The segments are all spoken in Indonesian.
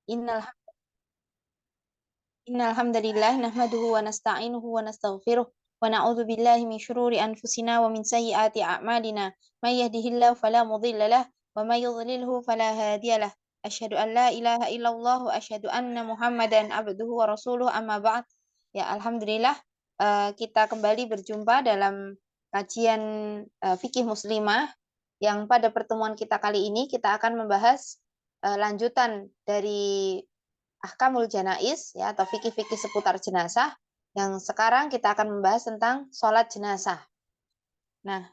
Innal Innal hamdalillah nahmaduhu wa nasta'inuhu wa nastaghfiruh wa na'udzu billahi min syururi anfusina wa min sayyiati a'malina. May yahdihillahu fala mudilla lah wa may yudlilhu fala hadiyalah. Asyhadu an la ilaha illallah wa asyhadu anna Muhammadan abduhu wa rasuluh, amma ba'd. Ya, alhamdulillah kita kembali berjumpa dalam kajian fikih muslimah yang pada pertemuan kita kali ini kita akan membahas lanjutan dari ahkamul janais ya, atau fikih-fikih seputar jenazah, yang sekarang kita akan membahas tentang sholat jenazah. Nah,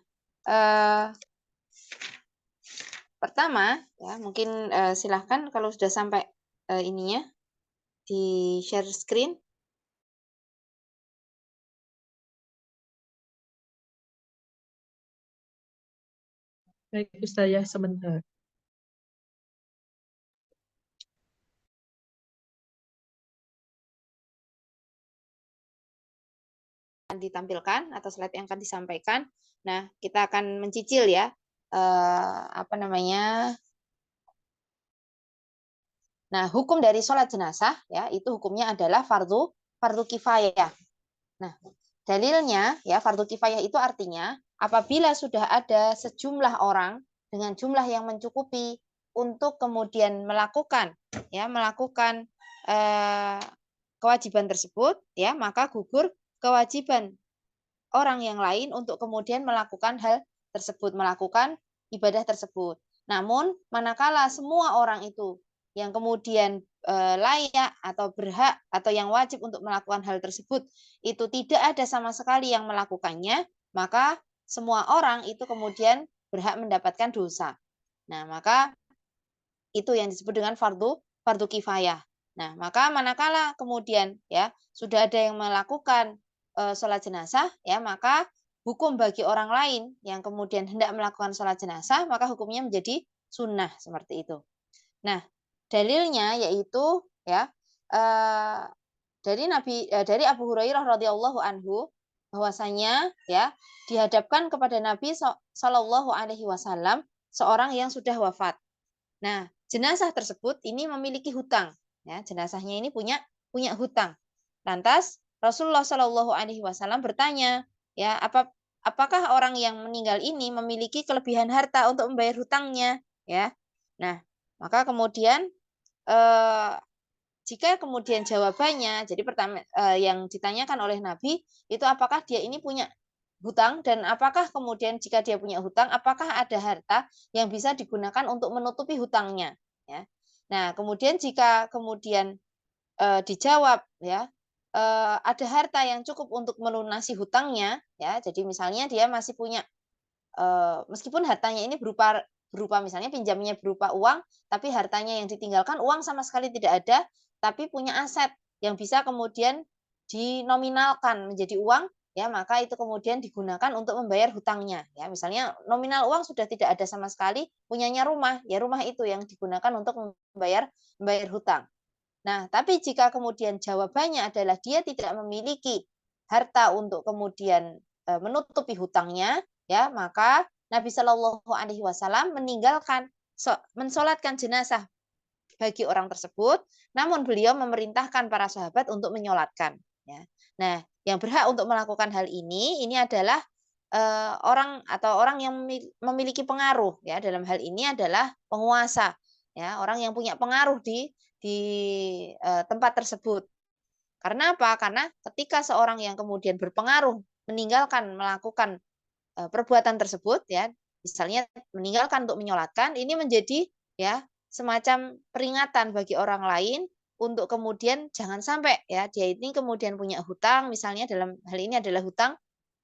pertama ya mungkin silahkan kalau sudah sampai ininya di share screen. Baik, Ustazah, sebentar. Akan ditampilkan atau slide yang akan disampaikan. Nah, kita akan mencicil ya apa namanya. Nah, hukum dari sholat jenazah ya itu hukumnya adalah fardu kifayah. Nah, dalilnya ya fardu kifayah itu artinya apabila sudah ada sejumlah orang dengan jumlah yang mencukupi untuk kemudian melakukan kewajiban tersebut ya, maka gugur kewajiban orang yang lain untuk kemudian melakukan hal tersebut, melakukan ibadah tersebut. Namun manakala semua orang itu yang kemudian layak atau berhak atau yang wajib untuk melakukan hal tersebut itu tidak ada sama sekali yang melakukannya, maka semua orang itu kemudian berhak mendapatkan dosa. Nah, maka itu yang disebut dengan fardu kifayah. Nah, maka manakala kemudian ya sudah ada yang melakukan sholat jenazah ya, maka hukum bagi orang lain yang kemudian hendak melakukan sholat jenazah maka hukumnya menjadi sunnah seperti itu. Nah, dalilnya yaitu ya dari Abu Hurairah radhiyallahu anhu bahwasanya ya dihadapkan kepada Nabi Shallallahu alaihi wasallam seorang yang sudah wafat. Nah, jenazah tersebut ini memiliki hutang ya, jenazahnya ini punya hutang. Lantas Rasulullah Shallallahu alaihi wasallam bertanya, ya, apakah orang yang meninggal ini memiliki kelebihan harta untuk membayar hutangnya ya. Nah, maka kemudian jika kemudian jawabannya, jadi pertama yang ditanyakan oleh Nabi itu apakah dia ini punya hutang, dan apakah kemudian jika dia punya hutang, apakah ada harta yang bisa digunakan untuk menutupi hutangnya. Ya. Nah, kemudian jika kemudian dijawab ya ada harta yang cukup untuk melunasi hutangnya, ya, jadi misalnya dia masih punya meskipun hartanya ini berupa misalnya pinjamnya berupa uang, tapi hartanya yang ditinggalkan uang sama sekali tidak ada, tapi punya aset yang bisa kemudian dinominalkan menjadi uang, ya, maka itu kemudian digunakan untuk membayar hutangnya. Ya, misalnya nominal uang sudah tidak ada sama sekali, punyanya rumah, ya rumah itu yang digunakan untuk membayar hutang. Nah, tapi jika kemudian jawabannya adalah dia tidak memiliki harta untuk kemudian menutupi hutangnya, ya, maka Nabi Shallallahu alaihi wasallam mensolatkan jenazah bagi orang tersebut, namun beliau memerintahkan para sahabat untuk menyolatkan. Ya. Nah, yang berhak untuk melakukan hal ini adalah orang yang memiliki pengaruh, ya, dalam hal ini adalah penguasa, ya, orang yang punya pengaruh di tempat tersebut. Karena apa? Karena ketika seorang yang kemudian berpengaruh meninggalkan melakukan perbuatan tersebut, ya, misalnya meninggalkan untuk menyolatkan, ini menjadi ya semacam peringatan bagi orang lain untuk kemudian jangan sampai ya dia ini kemudian punya hutang, misalnya dalam hal ini adalah hutang,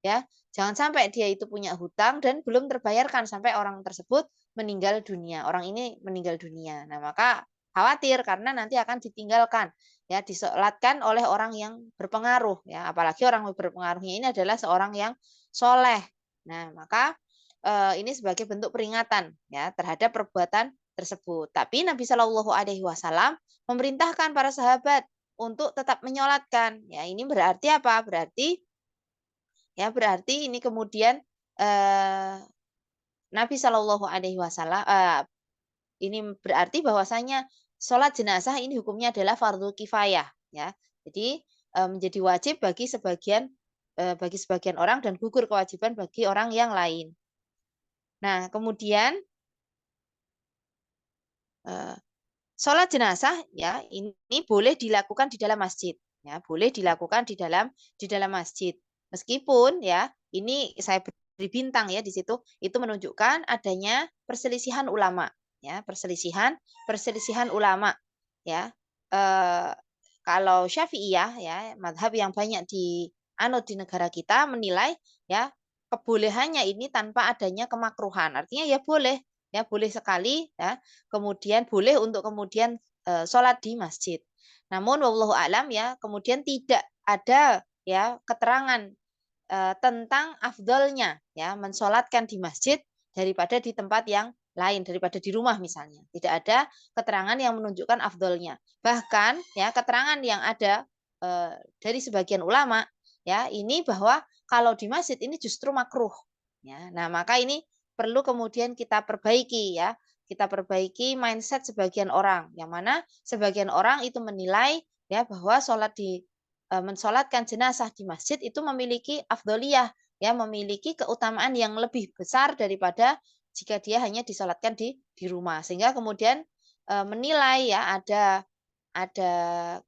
ya, jangan sampai dia itu punya hutang dan belum terbayarkan sampai orang tersebut meninggal dunia, orang ini meninggal dunia. Nah, maka khawatir karena nanti akan ditinggalkan, ya, disolatkan oleh orang yang berpengaruh, ya, apalagi orang berpengaruhnya ini adalah seorang yang soleh. Nah, maka ini sebagai bentuk peringatan ya terhadap perbuatan tersebut. Tapi Nabi Shallallahu alaihi wasallam memerintahkan para sahabat untuk tetap menyolatkan. Ya, ini berarti apa? Berarti ini kemudian Nabi Shallallahu alaihi wasallam ini berarti bahwasanya sholat jenazah ini hukumnya adalah fardhu kifayah, ya. Jadi menjadi wajib bagi sebagian orang dan gugur kewajiban bagi orang yang lain. Nah, kemudian eh, sholat jenazah ya ini boleh dilakukan di dalam masjid, ya boleh dilakukan di dalam masjid. Meskipun ya ini saya beri bintang ya di situ itu menunjukkan adanya perselisihan ulama, ya perselisihan ulama, ya. Eh, kalau Syafi'iyah ya madhab yang banyak dianut di negara kita menilai ya kebolehannya ini tanpa adanya kemakruhan, artinya ya boleh sekali ya kemudian boleh untuk kemudian sholat di masjid. Namun wallahu alam ya kemudian tidak ada ya keterangan tentang afdolnya ya mensolatkan di masjid daripada di tempat yang lain, daripada di rumah misalnya. Tidak ada keterangan yang menunjukkan afdolnya. Bahkan ya keterangan yang ada dari sebagian ulama ya ini bahwa kalau di masjid ini justru makruh. Ya, nah maka ini perlu kemudian kita perbaiki ya. Kita perbaiki mindset sebagian orang, yang mana sebagian orang itu menilai ya bahwa mensolatkan jenazah di masjid itu memiliki afdoliyah, ya memiliki keutamaan yang lebih besar daripada jika dia hanya disolatkan di rumah. Sehingga kemudian menilai ya ada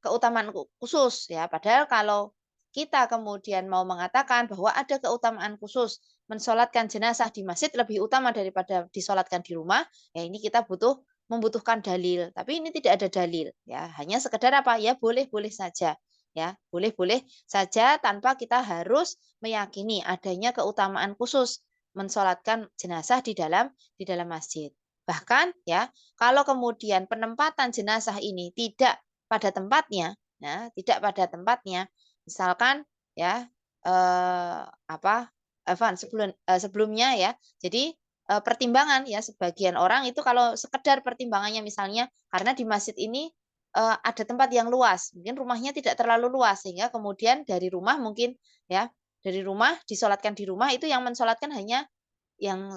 keutamaan khusus ya. Padahal kalau kita kemudian mau mengatakan bahwa ada keutamaan khusus mensolatkan jenazah di masjid lebih utama daripada disolatkan di rumah, ya ini kita membutuhkan dalil. Tapi ini tidak ada dalil, ya hanya sekedar apa ya boleh-boleh saja, ya boleh-boleh saja tanpa kita harus meyakini adanya keutamaan khusus mensolatkan jenazah di dalam masjid. Bahkan ya kalau kemudian penempatan jenazah ini tidak pada tempatnya, ya tidak pada tempatnya, misalkan ya apa Evan sebelumnya ya. Jadi pertimbangan ya sebagian orang itu kalau sekedar pertimbangannya misalnya karena di masjid ini ada tempat yang luas, mungkin rumahnya tidak terlalu luas sehingga kemudian dari rumah mungkin ya dari rumah disolatkan di rumah itu yang mensolatkan hanya yang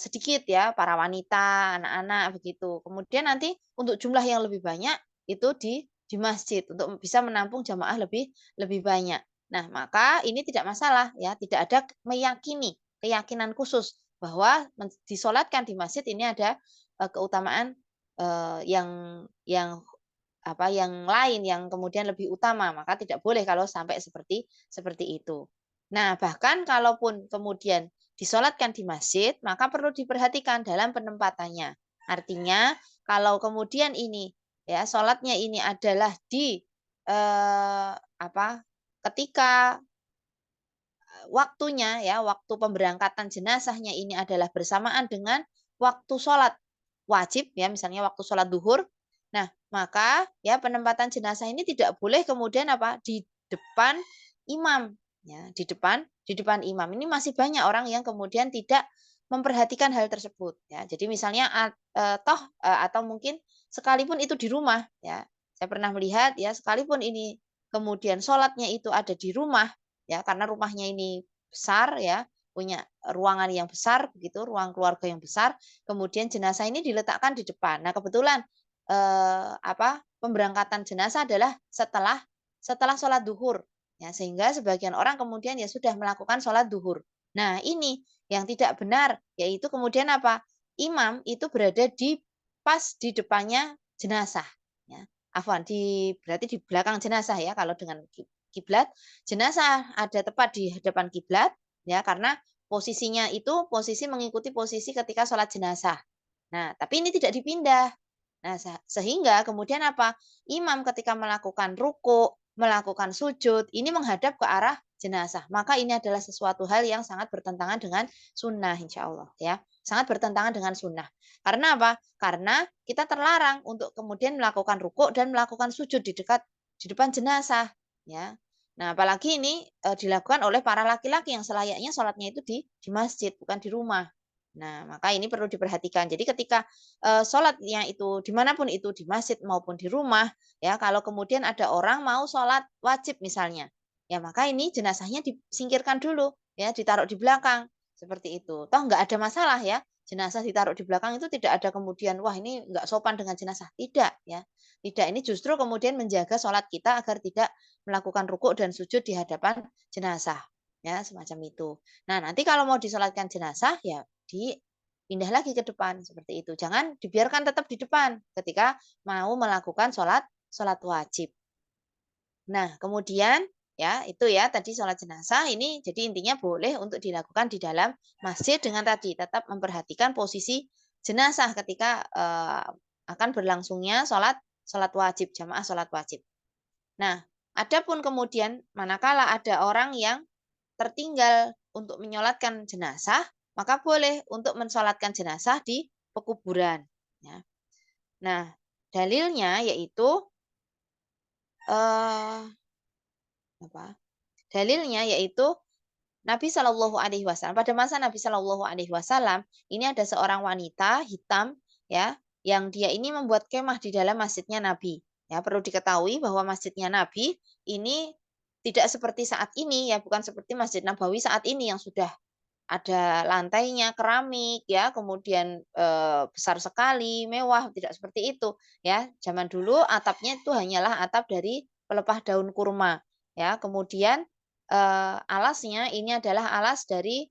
sedikit ya para wanita, anak-anak begitu. Kemudian nanti untuk jumlah yang lebih banyak itu di masjid untuk bisa menampung jamaah lebih banyak. Nah, maka ini tidak masalah ya, tidak ada keyakinan khusus bahwa disolatkan di masjid ini ada keutamaan yang apa yang lain yang kemudian lebih utama, maka tidak boleh kalau sampai seperti itu. Nah, bahkan kalaupun kemudian disolatkan di masjid, maka perlu diperhatikan dalam penempatannya. Artinya, kalau kemudian ini ya sholatnya ini adalah di ketika waktunya ya waktu pemberangkatan jenazahnya ini adalah bersamaan dengan waktu sholat wajib ya misalnya waktu sholat duhur. Nah maka ya penempatan jenazah ini tidak boleh kemudian di depan imam ya di depan imam ini masih banyak orang yang kemudian tidak memperhatikan hal tersebut ya jadi misalnya atau mungkin sekalipun itu di rumah ya saya pernah melihat ya sekalipun ini kemudian sholatnya itu ada di rumah ya karena rumahnya ini besar ya punya ruangan yang besar begitu ruang keluarga yang besar kemudian jenazah ini diletakkan di depan. Nah kebetulan pemberangkatan jenazah adalah setelah sholat duhur ya sehingga sebagian orang kemudian ya sudah melakukan sholat duhur. Nah ini yang tidak benar yaitu kemudian imam itu berada pas di depannya jenazah ya berarti di belakang jenazah ya kalau dengan kiblat jenazah ada tepat di hadapan kiblat ya karena posisinya itu posisi mengikuti posisi ketika sholat jenazah. Nah, tapi ini tidak dipindah. Nah, sehingga kemudian imam ketika melakukan ruku, melakukan sujud, ini menghadap ke arah jenazah. Maka ini adalah sesuatu hal yang sangat bertentangan dengan sunnah, insya Allah. Ya. Sangat bertentangan dengan sunnah. Karena apa? Karena kita terlarang untuk kemudian melakukan ruku dan melakukan sujud di depan jenazah. Ya. Nah, apalagi ini dilakukan oleh para laki-laki yang selayaknya sholatnya itu di masjid, bukan di rumah. Nah, maka ini perlu diperhatikan. Jadi ketika sholatnya itu dimanapun itu di masjid maupun di rumah, ya kalau kemudian ada orang mau sholat wajib misalnya, ya maka ini jenazahnya disingkirkan dulu, ya ditaruh di belakang seperti itu. Toh nggak ada masalah ya. jenazah ditaruh di belakang itu tidak ada kemudian wah ini nggak sopan dengan jenazah, tidak ya. Tidak, ini justru kemudian menjaga sholat kita agar tidak melakukan rukuk dan sujud di hadapan jenazah ya, semacam itu. Nah, nanti kalau mau disolatkan jenazah ya dipindah lagi ke depan seperti itu. Jangan dibiarkan tetap di depan ketika mau melakukan sholat wajib. Nah, kemudian ya itu ya tadi sholat jenazah ini jadi intinya boleh untuk dilakukan di dalam masjid dengan tadi tetap memperhatikan posisi jenazah ketika akan berlangsungnya sholat wajib, jamaah sholat wajib. Nah, adapun kemudian manakala ada orang yang tertinggal untuk menyolatkan jenazah, maka boleh untuk mensolatkan jenazah di pekuburan. Ya. Nah, dalilnya yaitu apa? Dalilnya yaitu Nabi Shallallahu Alaihi Wasallam. Pada masa Nabi Shallallahu Alaihi Wasallam ini ada seorang wanita hitam ya yang dia ini membuat kemah di dalam masjidnya Nabi. Ya, perlu diketahui bahwa masjidnya Nabi ini tidak seperti saat ini ya, bukan seperti Masjid Nabawi saat ini yang sudah ada lantainya keramik ya, kemudian besar sekali, mewah, tidak seperti itu ya. Zaman dulu atapnya itu hanyalah atap dari pelepah daun kurma ya. Kemudian alasnya ini adalah alas dari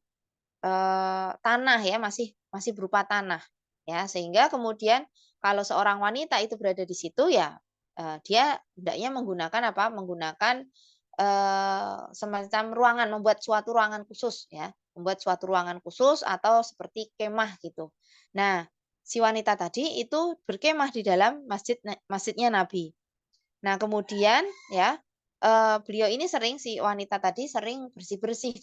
tanah ya, masih berupa tanah ya. Sehingga kemudian kalau seorang wanita itu berada di situ ya dia hendaknya menggunakan apa? Menggunakan semacam ruangan, membuat suatu ruangan khusus ya, membuat suatu ruangan khusus atau seperti kemah gitu. Nah, si wanita tadi itu berkemah di dalam masjidnya Nabi. Nah, kemudian ya beliau ini sering si wanita tadi sering bersih-bersih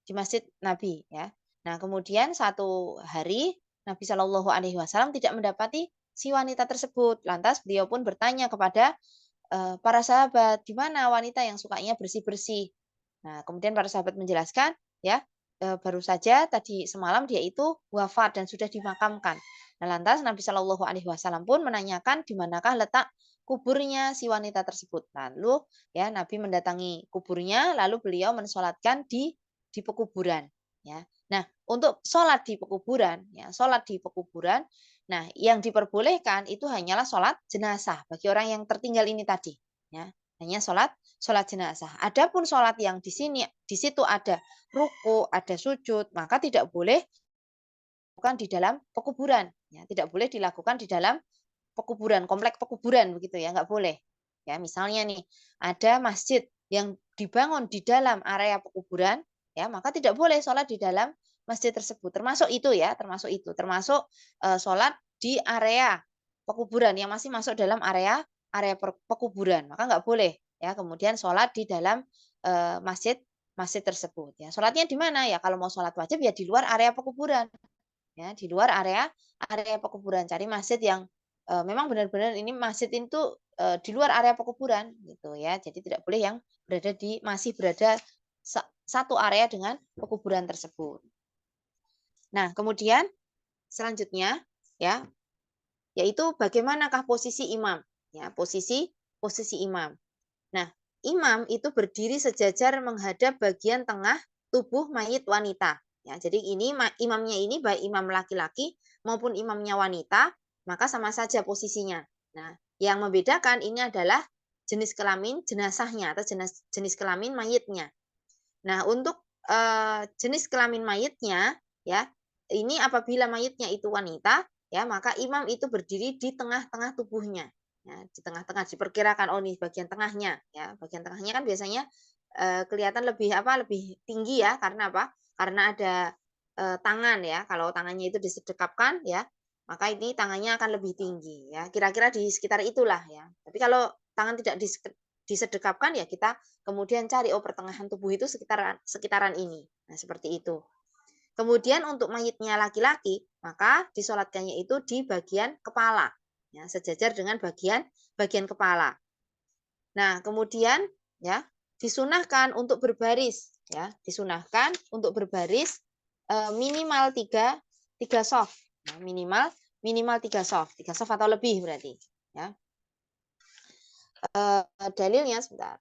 di masjid Nabi ya. Nah, kemudian satu hari Nabi Shallallahu Alaihi Wasallam tidak mendapati si wanita tersebut. Lantas beliau pun bertanya kepada para sahabat, di mana wanita yang sukanya bersih-bersih. Nah, kemudian para sahabat menjelaskan, ya, baru saja tadi semalam dia itu wafat dan sudah dimakamkan. Nah, lantas Nabi Shallallahu Alaihi Wasallam pun menanyakan di manakah letak kuburnya si wanita tersebut. Lalu ya Nabi mendatangi kuburnya, lalu beliau mensolatkan di pekuburan. Ya. Nah, untuk sholat di pekuburan, ya, sholat di pekuburan. Nah, yang diperbolehkan itu hanyalah sholat jenazah bagi orang yang tertinggal ini tadi. Ya, hanya sholat jenazah. Adapun sholat yang di situ ada ruku, ada sujud, maka tidak boleh dilakukan di dalam pekuburan. Ya, tidak boleh dilakukan di dalam pekuburan, komplek pekuburan begitu ya, nggak boleh. Ya, misalnya nih ada masjid yang dibangun di dalam area pekuburan, ya maka tidak boleh sholat di dalam masjid tersebut. Termasuk itu ya, termasuk sholat di area pekuburan yang masih masuk dalam area pekuburan, maka nggak boleh ya. Kemudian sholat di dalam masjid tersebut. Ya, sholatnya di mana ya? Kalau mau sholat wajib ya di luar area pekuburan, ya di luar area pekuburan. Cari masjid yang memang benar-benar ini masjid itu di luar area pekuburan gitu ya. Jadi tidak boleh yang masih berada satu area dengan pekuburan tersebut. Nah, kemudian selanjutnya ya, yaitu bagaimanakah posisi imam? Ya, posisi imam. Nah, imam itu berdiri sejajar menghadap bagian tengah tubuh mayit wanita. Ya, jadi ini imamnya ini baik imam laki-laki maupun imamnya wanita, maka sama saja posisinya. Nah, yang membedakan ini adalah jenis kelamin jenazahnya atau jenis kelamin mayitnya. Nah, untuk jenis kelamin mayitnya ya, ini apabila mayitnya itu wanita, ya maka imam itu berdiri di tengah-tengah tubuhnya. Ya, di tengah-tengah diperkirakan oh nih bagian tengahnya ya. Bagian tengahnya kan biasanya kelihatan lebih tinggi ya, karena apa? Karena ada tangan ya. Kalau tangannya itu disedekapkan ya, maka ini tangannya akan lebih tinggi ya. Kira-kira di sekitar itulah ya. Tapi kalau tangan tidak disedekapkan ya kita kemudian cari pertengahan tubuh itu sekitaran ini. Nah, seperti itu. Kemudian untuk mayitnya laki-laki, maka disolatkannya itu di bagian kepala. Ya, sejajar dengan bagian kepala. Nah, kemudian ya disunahkan untuk berbaris ya, disunahkan untuk berbaris minimal tiga soft. Nah, minimal 3 soft atau lebih berarti ya. Dalilnya sebentar.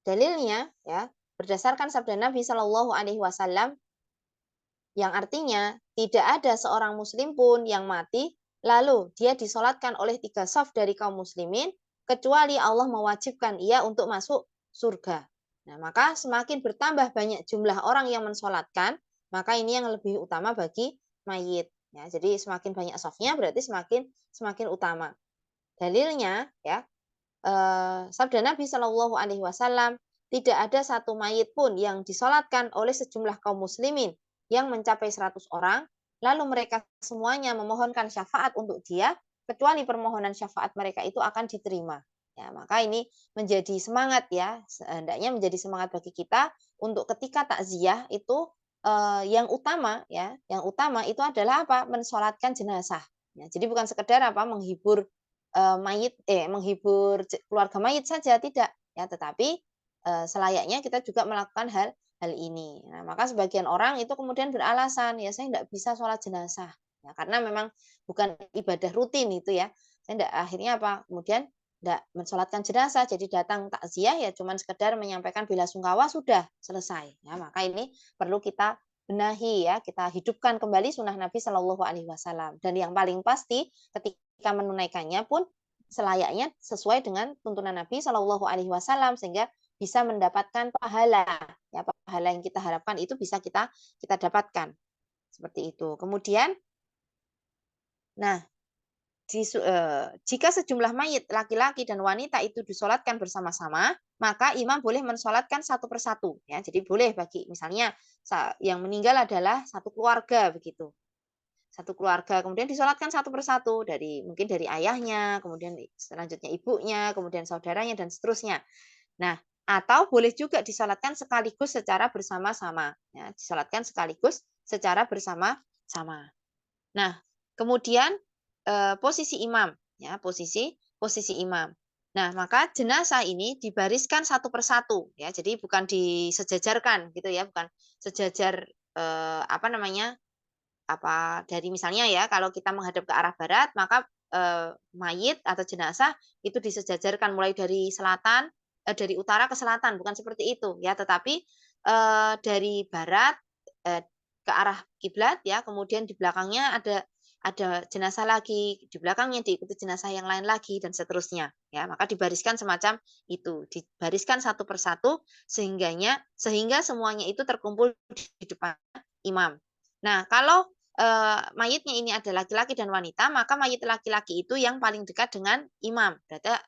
dalilnya ya berdasarkan sabda Nabi Shallallahu Alaihi Wasallam yang artinya tidak ada seorang muslim pun yang mati lalu dia disolatkan oleh 3 saf dari kaum muslimin kecuali Allah mewajibkan ia untuk masuk surga. Nah, maka semakin bertambah banyak jumlah orang yang mensolatkan, maka ini yang lebih utama bagi mayit. Ya, jadi semakin banyak safnya berarti semakin utama. Dalilnya ya sabda Nabi Shallallahu Alaihi Wasallam tidak ada satu mayit pun yang disolatkan oleh sejumlah kaum muslimin yang mencapai 100 orang, lalu mereka semuanya memohonkan syafaat untuk dia, kecuali permohonan syafaat mereka itu akan diterima. Ya, maka ini menjadi semangat ya, hendaknya menjadi semangat bagi kita untuk ketika takziah itu yang utama ya, yang utama itu adalah apa? Mensolatkan jenazah. Ya, jadi bukan sekedar apa menghibur menghibur keluarga mayit saja tidak ya, tetapi selayaknya kita juga melakukan hal ini. Nah, maka sebagian orang itu kemudian beralasan, ya saya tidak bisa sholat jenazah. Ya, karena memang bukan ibadah rutin itu ya. Saya tidak, akhirnya apa? Kemudian tidak mensolatkan jenazah, jadi datang takziah ya cuman sekedar menyampaikan bela sungkawa sudah selesai. Ya, maka ini perlu kita benahi ya, kita hidupkan kembali sunnah Nabi Shallallahu Alaihi Wasallam. Dan yang paling pasti ketika menunaikannya pun selayaknya sesuai dengan tuntunan Nabi Shallallahu Alaihi Wasallam sehingga bisa mendapatkan pahala. Ya, pahala yang kita harapkan itu bisa kita dapatkan seperti itu. Kemudian, nah jika sejumlah mayit laki-laki dan wanita itu disolatkan bersama-sama, maka imam boleh mensolatkan satu persatu. Ya, jadi boleh bagi misalnya yang meninggal adalah satu keluarga begitu. Satu keluarga kemudian disolatkan satu persatu mungkin dari ayahnya, kemudian selanjutnya ibunya, kemudian saudaranya dan seterusnya. Nah, atau boleh juga disolatkan sekaligus secara bersama-sama. Ya, disolatkan sekaligus secara bersama-sama. Nah, kemudian posisi imam, ya posisi imam. Nah, maka jenazah ini dibariskan satu persatu, ya. Jadi bukan disejajarkan gitu ya, bukan sejajar apa namanya dari misalnya ya kalau kita menghadap ke arah barat maka mayit atau jenazah itu disejajarkan mulai dari dari utara ke selatan bukan seperti itu ya tetapi dari barat ke arah kiblat ya kemudian di belakangnya ada jenazah lagi di belakangnya diikuti jenazah yang lain lagi dan seterusnya ya maka dibariskan semacam itu dibariskan satu persatu sehingga semuanya itu terkumpul di depan imam. Nah, kalau mayitnya ini ada laki-laki dan wanita, maka mayit laki-laki itu yang paling dekat dengan imam.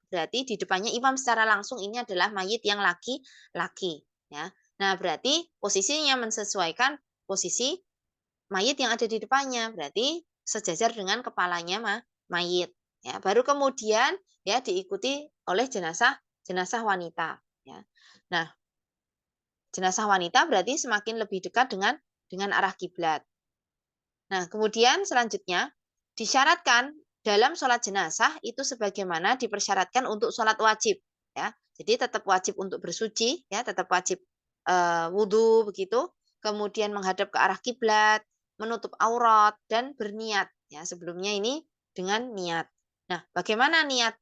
Berarti di depannya imam secara langsung ini adalah mayit yang laki-laki. Ya. Nah, berarti posisinya mensesuaikan posisi mayit yang ada di depannya. Berarti sejajar dengan kepalanya mayit. Ya. Baru kemudian ya diikuti oleh jenazah wanita. Ya. Nah, jenazah wanita berarti semakin lebih dekat dengan arah kiblat. Nah, kemudian selanjutnya disyaratkan dalam sholat jenazah itu sebagaimana dipersyaratkan untuk sholat wajib. Ya, jadi tetap wajib untuk bersuci, ya, tetap wajib wudhu begitu. Kemudian menghadap ke arah kiblat, menutup aurat dan berniat. Ya, sebelumnya ini dengan niat. Nah, bagaimana niat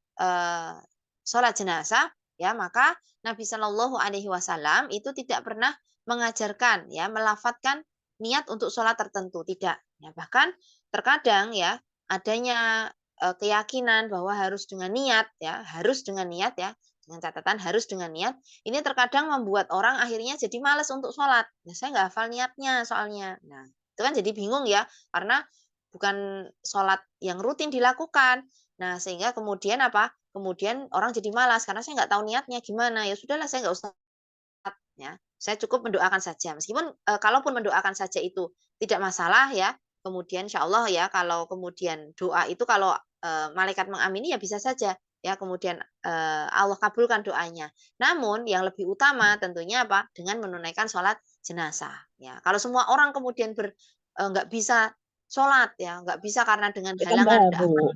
sholat jenazah? Ya, maka Nabi Shallallahu Alaihi Wasallam itu tidak pernah mengajarkan, ya, melafatkan niat untuk sholat tertentu, tidak. Ya, bahkan terkadang ya adanya keyakinan bahwa harus dengan niat ya, dengan catatan harus dengan niat. Ini terkadang membuat orang akhirnya jadi malas untuk sholat. Ya, saya nggak hafal niatnya soalnya. Nah, itu kan jadi bingung ya, karena bukan sholat yang rutin dilakukan. Nah, sehingga kemudian apa? Kemudian orang jadi malas karena saya nggak tahu niatnya gimana. Ya sudahlah, saya nggak usah ya. Saya cukup mendoakan saja. Meskipun kalaupun mendoakan saja itu tidak masalah ya. Kemudian insya Allah ya kalau kemudian doa itu kalau malaikat mengamini ya bisa saja ya kemudian Allah kabulkan doanya. Namun yang lebih utama tentunya apa? Dengan menunaikan sholat jenazah. Ya, kalau semua orang kemudian nggak bisa sholat ya, nggak bisa karena dengan Kan halangan ada baru.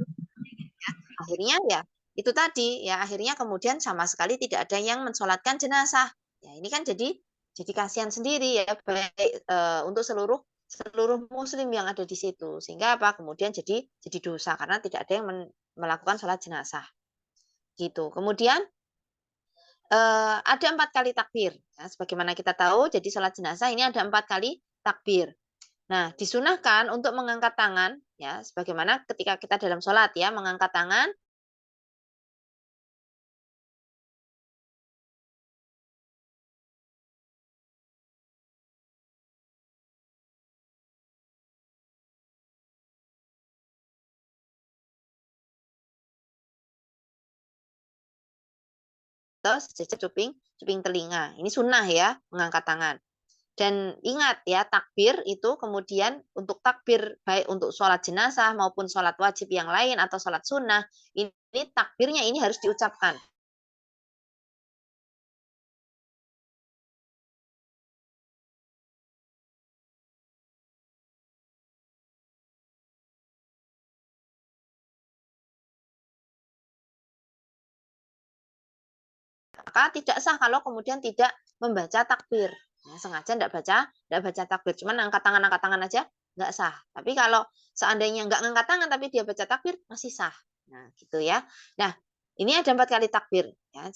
akhirnya ya itu tadi ya akhirnya kemudian sama sekali tidak ada yang mensolatkan jenazah. Ya ini kan jadi kasihan sendiri ya baik untuk seluruh seluruh muslim yang ada di situ. Sehingga apa? Kemudian jadi dosa karena tidak ada yang melakukan sholat jenazah. Gitu. Kemudian Ada 4 kali takbir. Ya, sebagaimana kita tahu, jadi sholat jenazah ini ada 4 kali takbir. Nah, disunahkan untuk mengangkat tangan, ya, sebagaimana ketika kita dalam sholat ya, mengangkat tangan, atau sejajar cuping telinga. Ini sunnah ya, mengangkat tangan. Dan ingat ya, takbir itu kemudian untuk takbir baik untuk sholat jenazah maupun sholat wajib yang lain atau sholat sunnah, ini takbirnya ini harus diucapkan. Maka tidak sah kalau kemudian tidak membaca takbir. Nah, sengaja tidak baca takbir, cuman angkat tangan aja nggak sah. Tapi kalau seandainya nggak ngangkat tangan tapi dia baca takbir masih sah. Nah, gitu ya. Nah, ini ada 4 kali takbir. Ya,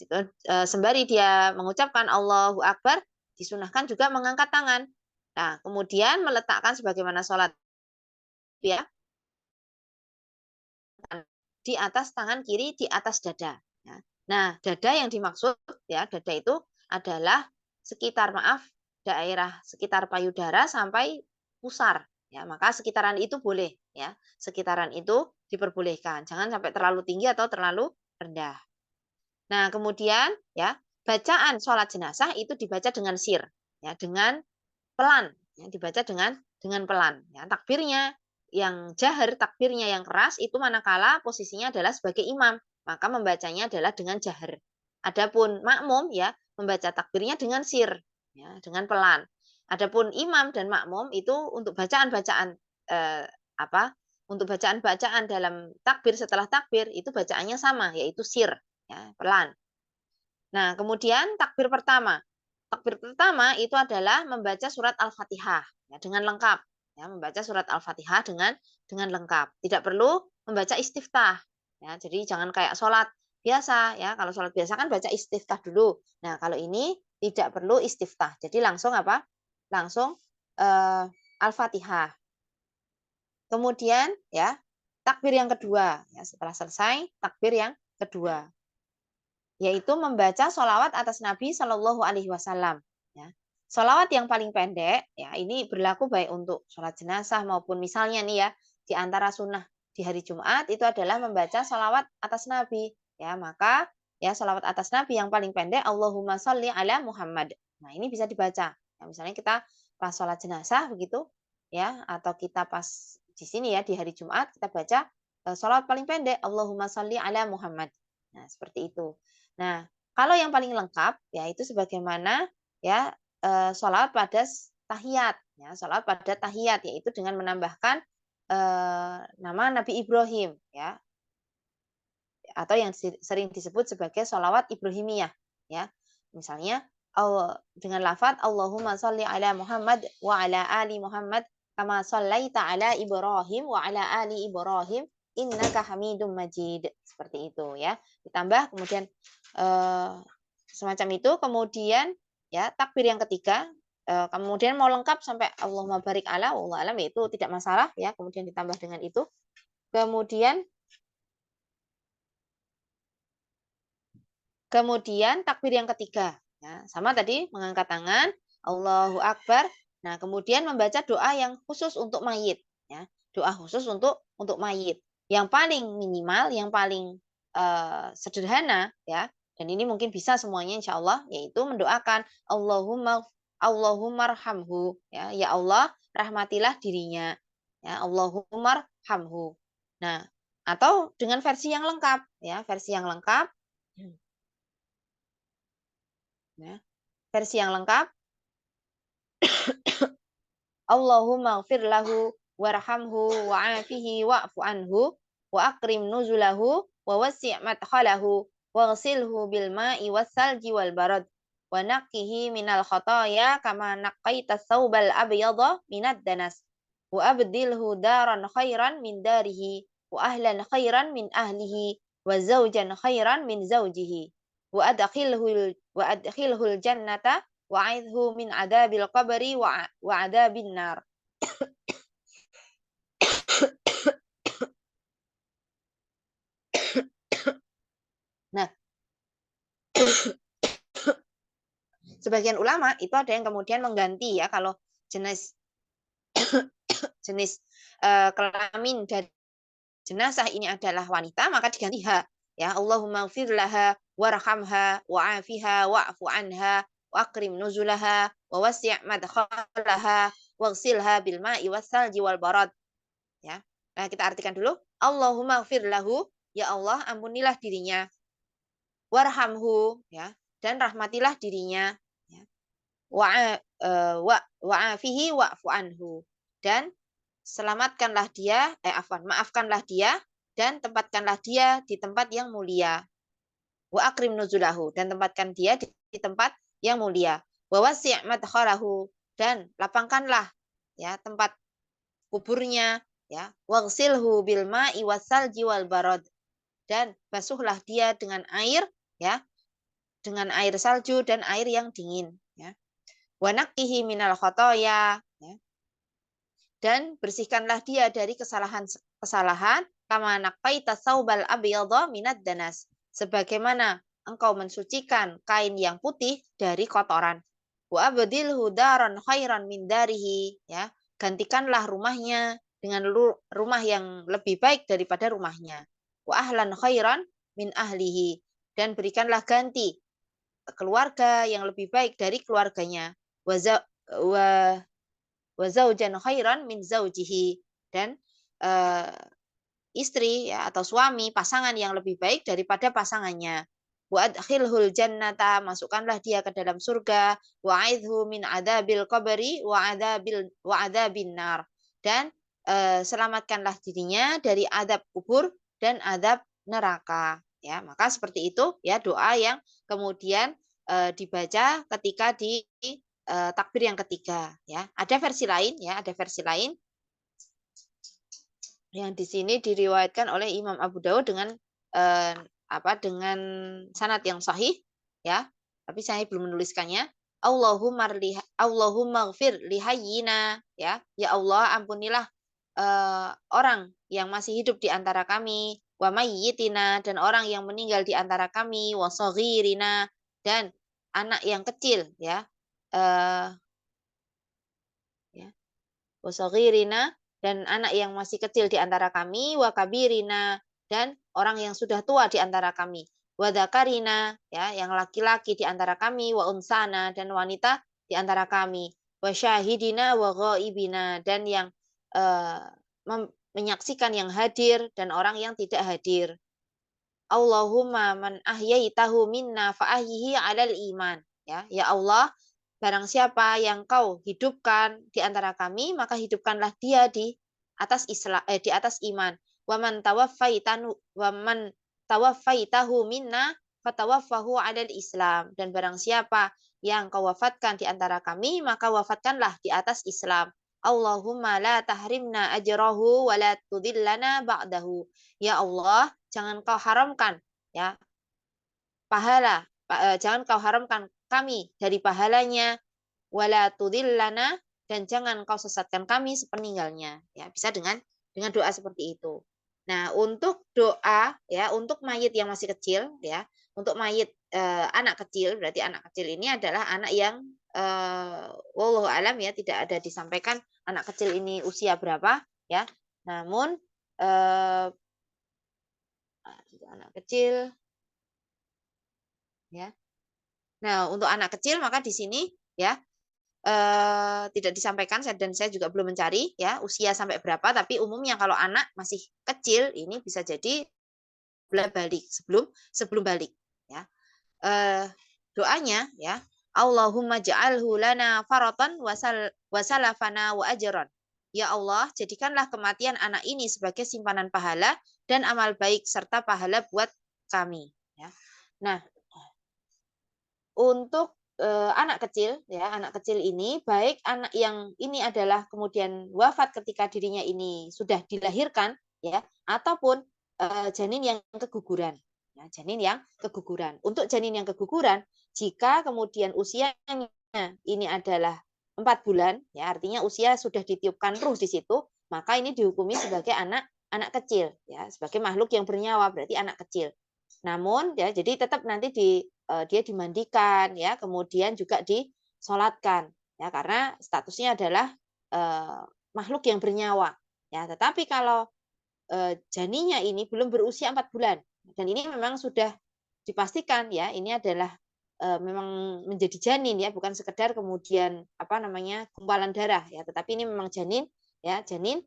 sembari dia mengucapkan Allahu Akbar, disunahkan juga mengangkat tangan. Nah, kemudian meletakkan sebagaimana sholat ya di atas tangan kiri di atas dada. Ya. Nah, dada yang dimaksud ya, dada itu adalah sekitar daerah sekitar payudara sampai pusar. Ya, maka sekitaran itu boleh ya. Sekitaran itu diperbolehkan. Jangan sampai terlalu tinggi atau terlalu rendah. Nah, kemudian ya, bacaan sholat jenazah itu dibaca dengan sir, ya, dengan pelan, ya, dibaca dengan pelan. Ya, takbirnya yang jahar, takbirnya yang keras itu manakala posisinya adalah sebagai imam, maka membacanya adalah dengan jahar. Adapun makmum ya membaca takbirnya dengan sir, ya, dengan pelan. Adapun imam dan makmum itu untuk bacaan-bacaan eh, apa? Untuk bacaan-bacaan dalam takbir setelah takbir itu bacaannya sama, yaitu sir, ya, pelan. Nah, kemudian takbir pertama. Takbir pertama itu adalah membaca surat Al-Fatihah ya, dengan lengkap. Ya, membaca surat Al-Fatihah dengan lengkap. Tidak perlu membaca istiftah. Ya, jadi jangan kayak sholat biasa ya. Kalau sholat biasa kan baca istiftah dulu. Nah, kalau ini tidak perlu istiftah. Jadi langsung apa? Langsung Al-Fatihah. Kemudian ya takbir yang kedua. Ya, setelah selesai takbir yang kedua, yaitu membaca sholawat atas Nabi Shallallahu Alaihi Wasallam. Ya. Sholawat yang paling pendek, ya ini berlaku baik untuk sholat jenazah maupun misalnya nih ya di antara sunnah di hari Jumat itu adalah membaca sholawat atas Nabi. Ya maka ya sholawat atas Nabi yang paling pendek Allahumma sholli ala Muhammad. Nah ini bisa dibaca. Ya, misalnya kita pas sholat jenazah begitu, ya atau kita pas di sini ya di hari Jumat kita baca sholawat paling pendek Allahumma sholli ala Muhammad. Nah seperti itu. Nah, kalau yang paling lengkap ya itu sebagaimana ya sholawat pada tahiyat, ya sholawat pada tahiyat yaitu dengan menambahkan nama Nabi Ibrahim ya atau yang sering disebut sebagai sholawat Ibrahimiyah ya. Misalnya dengan lafaz Allahumma sholli ala Muhammad wa ala ali Muhammad kama shallaita ala Ibrahim wa ala ali Ibrahim innaka Hamidum Majid. Seperti itu ya. Ditambah kemudian semacam itu, kemudian ya takbir yang ketiga, kemudian mau lengkap sampai Allahumma barik ala wallahu alam itu tidak masalah ya, kemudian ditambah dengan itu. Kemudian takbir yang ketiga, ya, sama tadi mengangkat tangan, Allahu Akbar. Nah, kemudian membaca doa yang khusus untuk mayit, ya, doa khusus untuk mayit. Yang paling minimal, yang paling sederhana, ya, dan ini mungkin bisa semuanya insya Allah, yaitu mendoakan Allahumma arhamhu, ya, ya Allah rahmatilah dirinya, ya Allahumma arhamhu. Nah, atau dengan versi yang lengkap, ya versi yang lengkap. Ya. Versi yang lengkap, Allahumma gfir lahu warhamhu wa'afihi wa'fu anhu wa akrim nuzulahu wa wasi' madkhalahu wa gsilhu bil ma'i was salji wal barad wa naqqihi minal khataya kama naqqaita thawbal abyadha minad danas wa abdilhu daran khairan min darihi wa ahlan khairan min ahlihi wa zawjan khairan min zawjihi. wa adkhilhul jannata wa'idhu min adabil qabri wa adabin nar. Nah, sebagian ulama itu ada yang kemudian mengganti ya, kalau jenis kelamin dari jenazah ini adalah wanita, maka diganti ha. Ya, Allahumma ighfir laha warhamha wa'afiha wa'fu anha wa akrim nuzulaha wa wasi' madkhalaha waghsilha bil ma'i wassalji wal barad. Ya. Nah, kita artikan dulu. Allahumma ighfir lahu, ya Allah ampunilah dirinya. Warhamhu, ya, dan rahmatilah dirinya. Ya. Wa'afihi wa'fu anhu, dan selamatkanlah dia, maafkanlah dia, dan tempatkanlah dia di tempat yang mulia. Wa akrim nuzulahu, dan tempatkan dia di tempat yang mulia. Wa wasi' madkhalahu, dan lapangkanlah ya tempat kuburnya, ya. Waghsilhu bil ma'i wassalji wal barad, dan basuhlah dia dengan air, ya, dengan air salju dan air yang dingin, ya. Wa naqqihi minal khotoya, ya, dan bersihkanlah dia dari kesalahan kama naqaita saubal abyadha minad danas, sebagaimana engkau mensucikan kain yang putih dari kotoran. Wa abdilhu daran khairan min darihi, ya, gantikanlah rumahnya dengan rumah yang lebih baik daripada rumahnya. Wa ahlan khairan min ahlihi, dan berikanlah ganti keluarga yang lebih baik dari keluarganya. Wa zaujan khairan min zaujihi, dan istri ya, atau suami, pasangan yang lebih baik daripada pasangannya. Wa adkhilhul jannata, masukkanlah dia ke dalam surga. Wa aidhu min adabil qabri wa adabin nar, dan selamatkanlah dirinya dari adab kubur dan adab neraka. Ya, maka seperti itu ya doa yang kemudian dibaca ketika di takbir yang ketiga, ya. Ada versi lain, ya, ada versi lain yang di sini diriwayatkan oleh Imam Abu Daud dengan dengan sanad yang sahih, ya. Tapi saya belum menuliskannya. Allahumma ighfir lihayyina, ya. Ya Allah, ampunilah orang yang masih hidup di antara kami, wa mayyitina, dan orang yang meninggal di antara kami, wa shaghirina, dan anak yang kecil, ya. Wasaghirina, dan anak yang masih kecil di antara kami, wa kabirina, dan orang yang sudah tua di antara kami, wa dzakarina, ya, yang laki-laki di antara kami, wa unsana, dan wanita di antara kami, wa syahidina wa ghaibina, dan yang menyaksikan yang hadir dan orang yang tidak hadir. Allahumma man ahyaitahu minna fa ahyihi 'alal iman, ya. Ya Allah, barang siapa yang kau hidupkan di antara kami, maka hidupkanlah dia di atas di atas iman. Wa man tawaffaitahu minna fatawaffahu 'alal Islam, dan barang siapa yang kau wafatkan di antara kami, maka wafatkanlah di atas Islam. Allahumma la tahrimna ajrahu wa la tudillana ba'dahu. Ya Allah, jangan kau haramkan, ya, pahala, jangan kau haramkan kami dari pahalanya, wala tudillana, dan jangan kau sesatkan kami sepeninggalnya, ya. Bisa dengan doa seperti itu. Nah, untuk doa, ya, untuk mayit yang masih kecil, ya, untuk mayit anak kecil, berarti anak kecil ini adalah anak yang wallahu alam, ya, tidak ada disampaikan anak kecil ini usia berapa, ya. Namun anak kecil, ya. Nah, untuk anak kecil maka di sini, ya, tidak disampaikan, dan saya juga belum mencari, ya, usia sampai berapa, tapi umumnya kalau anak masih kecil ini bisa jadi balik sebelum balik, ya. Doanya, ya, Allahumma ja'alhu lana faratan wa salafana wa ajran. Ya Allah, jadikanlah kematian anak ini sebagai simpanan pahala dan amal baik serta pahala buat kami, ya. Nah, untuk anak kecil, ya, anak kecil ini, baik anak yang ini adalah kemudian wafat ketika dirinya ini sudah dilahirkan, ya, ataupun janin yang keguguran. Ya, janin yang keguguran. Untuk janin yang keguguran, jika kemudian usianya ini adalah 4 bulan, ya artinya usia sudah ditiupkan ruh di situ, maka ini dihukumi sebagai anak kecil, ya sebagai makhluk yang bernyawa, berarti anak kecil. Namun ya jadi tetap nanti dia dimandikan, ya kemudian juga disolatkan, ya karena statusnya adalah makhluk yang bernyawa. Ya, tetapi kalau janinnya ini belum berusia 4 bulan dan ini memang sudah dipastikan ya ini adalah memang menjadi janin ya bukan sekedar kemudian apa namanya gumpalan darah ya tetapi ini memang janin ya janin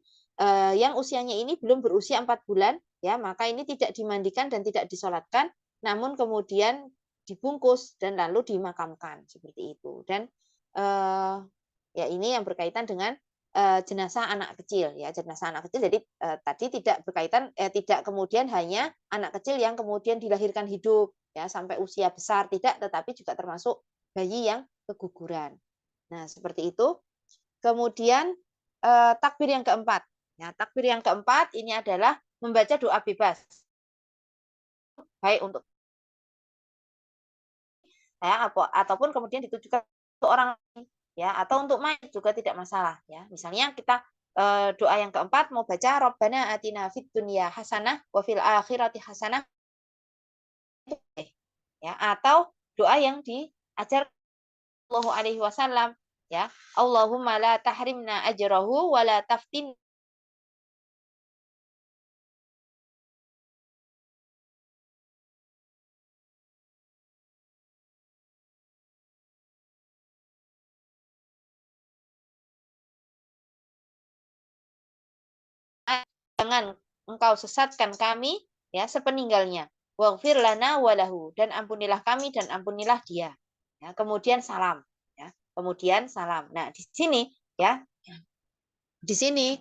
yang usianya ini belum berusia 4 bulan ya maka ini tidak dimandikan dan tidak disolatkan namun kemudian dibungkus dan lalu dimakamkan seperti itu dan ya ini yang berkaitan dengan jenazah anak kecil ya jenazah anak kecil jadi tadi tidak berkaitan tidak kemudian hanya anak kecil yang kemudian dilahirkan hidup ya sampai usia besar tidak tetapi juga termasuk bayi yang keguguran. Nah, seperti itu. Kemudian takbir yang keempat. Ya, takbir yang keempat ini adalah membaca doa bebas. Baik untuk saya ataupun kemudian ditujukan untuk orang lain ya atau untuk mayit juga tidak masalah ya. Misalnya kita doa yang keempat mau baca Rabbana atina fid dunya hasanah wa fil akhirati hasanah ya atau doa yang diajar Shallallahu alaihi wasallam ya Allahumma la tahrimna ajrahu wa la taftin jangan engkau sesatkan kami ya sepeninggalnya waghfir lana walahu dan ampunilah kami dan ampunilah dia ya kemudian salam ya kemudian salam nah di sini ya di sini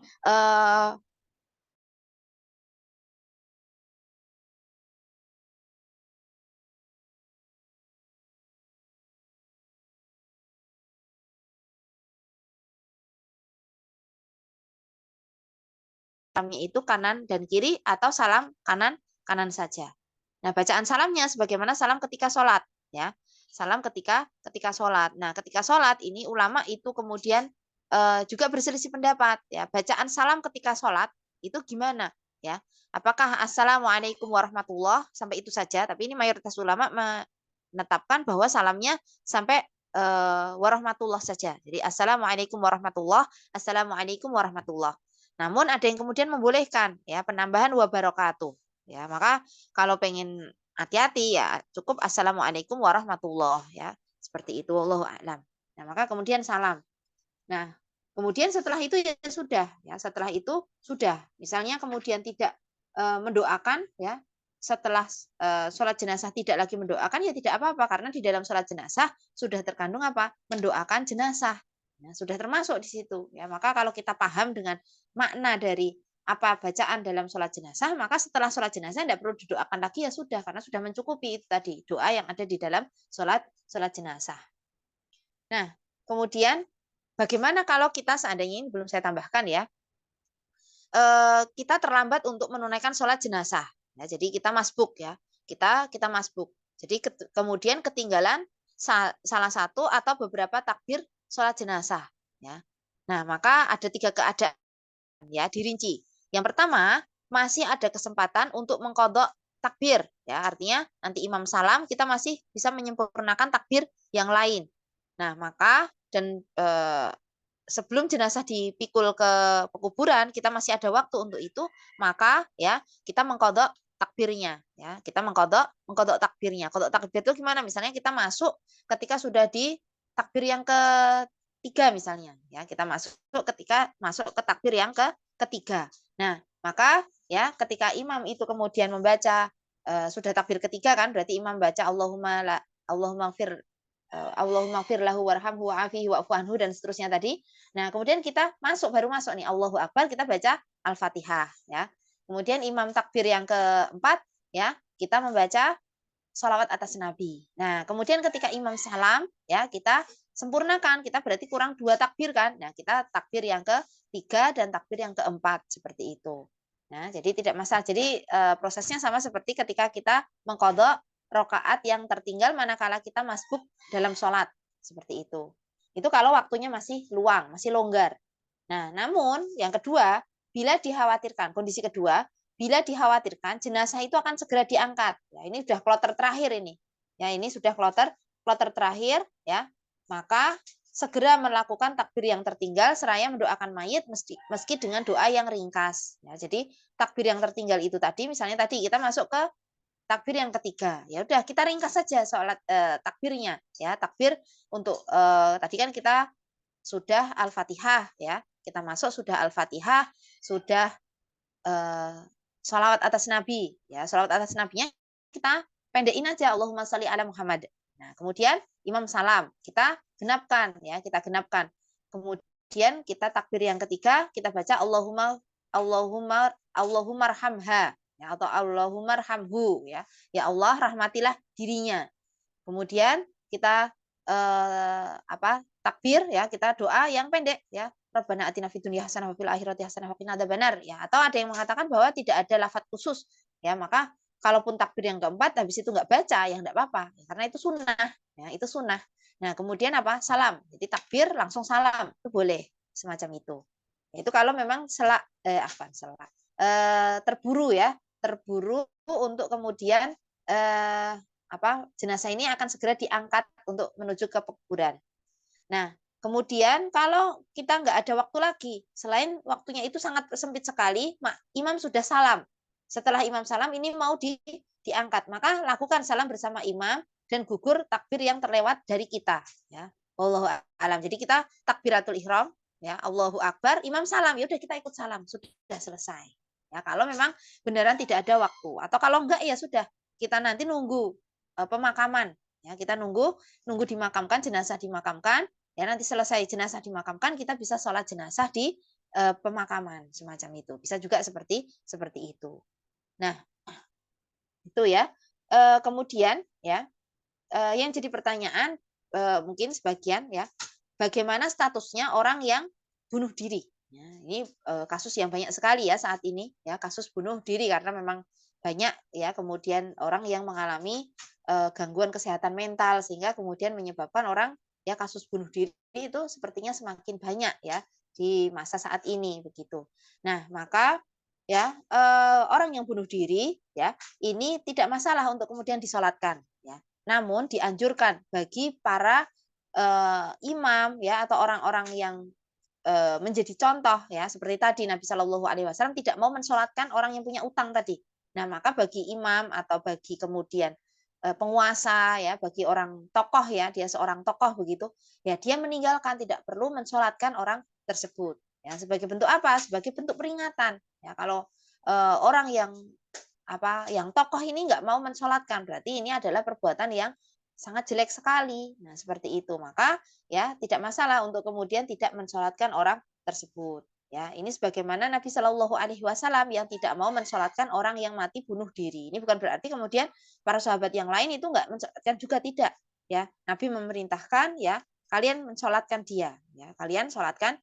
salamnya itu kanan dan kiri atau salam kanan kanan saja. Nah, bacaan salamnya sebagaimana salam ketika sholat, ya. Salam ketika sholat. Nah, ketika sholat ini ulama itu kemudian juga berselisih pendapat, ya. Bacaan salam ketika sholat itu gimana, ya? Apakah assalamualaikum warahmatullah sampai itu saja? Tapi ini mayoritas ulama menetapkan bahwa salamnya sampai warahmatullah saja. Jadi assalamualaikum warahmatullah, assalamualaikum warahmatullah. Namun ada yang kemudian membolehkan ya penambahan wa barakatuh. Ya, maka kalau pengen hati-hati ya cukup assalamualaikum warahmatullah ya. Seperti itu wallahu a'lam. Nah, maka kemudian salam. Nah, kemudian setelah itu ya sudah ya, setelah itu sudah. Misalnya kemudian tidak mendoakan ya setelah sholat jenazah tidak lagi mendoakan ya tidak apa-apa karena di dalam sholat jenazah sudah terkandung apa? Mendoakan jenazah. Nah, sudah termasuk di situ ya. Maka kalau kita paham dengan makna dari apa bacaan dalam sholat jenazah, maka setelah sholat jenazah tidak perlu didoakan lagi ya sudah karena sudah mencukupi itu tadi doa yang ada di dalam sholat jenazah. Nah, kemudian bagaimana kalau kita seandainya ini belum saya tambahkan ya, kita terlambat untuk menunaikan sholat jenazah. Ya, jadi kita masbuk ya, kita masbuk. Jadi kemudian ketinggalan salah satu atau beberapa takbir sholat jenazah. Ya. Nah, maka ada 3 keadaan ya dirinci. Yang pertama, masih ada kesempatan untuk mengkodok takbir. Ya, artinya nanti imam salam kita masih bisa menyempurnakan takbir yang lain. Nah, maka dan sebelum jenazah dipikul ke pekuburan, kita masih ada waktu untuk itu, maka ya kita mengkodok takbirnya ya kita mengkodok takbirnya. Kodok takbir itu gimana? Misalnya kita masuk ketika sudah di takbir yang ketiga misalnya ya kita masuk ketika masuk ke takbir yang ketiga. Nah maka ya ketika imam itu kemudian membaca sudah takbir ketiga kan berarti imam baca Allahumma fir lahu warhamhu wa'afihi wa'fu anhu dan seterusnya tadi. Nah, kemudian kita baru masuk nih Allahu Akbar, kita baca Al-Fatihah ya. Kemudian imam takbir yang keempat ya, kita membaca sholawat atas Nabi. Nah, kemudian ketika imam salam ya, kita sempurnakan, kita berarti kurang 2 takbir kan. Nah, kita takbir yang ketiga dan takbir yang keempat seperti itu. Nah, jadi tidak masalah. Jadi prosesnya sama seperti ketika kita mengqadha rakaat yang tertinggal manakala kita masbuk dalam sholat, seperti itu. Itu kalau waktunya masih luang, masih longgar. Nah, namun yang kedua, bila dikhawatirkan, kondisi kedua, bila dikhawatirkan jenazah itu akan segera diangkat. Ya, ini sudah kloter terakhir ini. Ya, ini sudah kloter terakhir ya. Maka segera melakukan takbir yang tertinggal seraya mendoakan mayit meski dengan doa yang ringkas. Ya, jadi takbir yang tertinggal itu tadi, misalnya tadi kita masuk ke takbir yang ketiga, ya udah kita ringkas saja sholat takbirnya, ya takbir untuk tadi kan kita sudah al-fatihah, ya kita masuk sudah al-fatihah, sudah sholawat atas nabi, ya sholawat atas nabinya kita pendekin aja Allahumma sholli ala Muhammad. Nah kemudian imam salam kita genapkan, ya kita genapkan. Kemudian kita takbir yang ketiga kita baca Allahumma arhamha, ya, atau Allahumma arhamhu, ya Allah rahmatilah dirinya. Kemudian kita takbir, ya kita doa yang pendek, ya Rabbana atina fid dunya hasanah wa fil akhirati hasanah wa qina adzabannar, ya atau ada yang mengatakan bahwa tidak ada lafaz khusus, ya maka kalaupun takbir yang keempat habis itu enggak baca ya enggak apa-apa, ya, karena itu sunnah, ya itu sunnah. Nah kemudian salam, jadi takbir langsung salam itu boleh semacam itu. Itu kalau memang terburu, ya terburu untuk kemudian jenazah ini akan segera diangkat untuk menuju ke pekuburan. Nah, kemudian kalau kita nggak ada waktu lagi, selain waktunya itu sangat sempit sekali, imam sudah salam. Setelah imam salam ini mau diangkat, maka lakukan salam bersama imam dan gugur takbir yang terlewat dari kita. Ya, Wallahu a'lam. Jadi kita takbiratul ihram, ya Allahu Akbar, imam salam, ya udah kita ikut salam, sudah selesai. Ya, kalau memang beneran tidak ada waktu, atau kalau enggak ya sudah kita nanti nunggu pemakaman. Ya, kita nunggu dimakamkan, jenazah dimakamkan. Ya, nanti selesai jenazah dimakamkan, kita bisa sholat jenazah di pemakaman semacam itu. Bisa juga seperti itu. Nah, itu ya. Kemudian ya, yang jadi pertanyaan mungkin sebagian ya, bagaimana statusnya orang yang bunuh diri? Ya, ini kasus yang banyak sekali ya saat ini, ya kasus bunuh diri karena memang banyak ya kemudian orang yang mengalami gangguan kesehatan mental sehingga kemudian menyebabkan orang ya kasus bunuh diri itu sepertinya semakin banyak ya di masa saat ini begitu. Nah, maka ya orang yang bunuh diri ya ini tidak masalah untuk kemudian disolatkan ya. Namun dianjurkan bagi para imam ya atau orang-orang yang menjadi contoh ya seperti tadi Nabi Shallallahu Alaihi Wasallam tidak mau mensolatkan orang yang punya utang tadi. Nah maka bagi imam atau bagi kemudian penguasa ya bagi orang tokoh ya dia seorang tokoh begitu ya dia meninggalkan tidak perlu mensolatkan orang tersebut ya sebagai bentuk apa sebagai bentuk peringatan ya kalau orang yang tokoh ini nggak mau mensolatkan berarti ini adalah perbuatan yang sangat jelek sekali. Nah, seperti itu. Maka ya tidak masalah untuk kemudian tidak mensolatkan orang tersebut. Ya, ini sebagaimana Nabi Shallallahu Alaihi Wasallam yang tidak mau mensolatkan orang yang mati bunuh diri. Ini bukan berarti kemudian para sahabat yang lain itu nggak mensolatkan juga tidak. Ya, Nabi memerintahkan ya kalian mensolatkan dia. Ya, kalian solatkan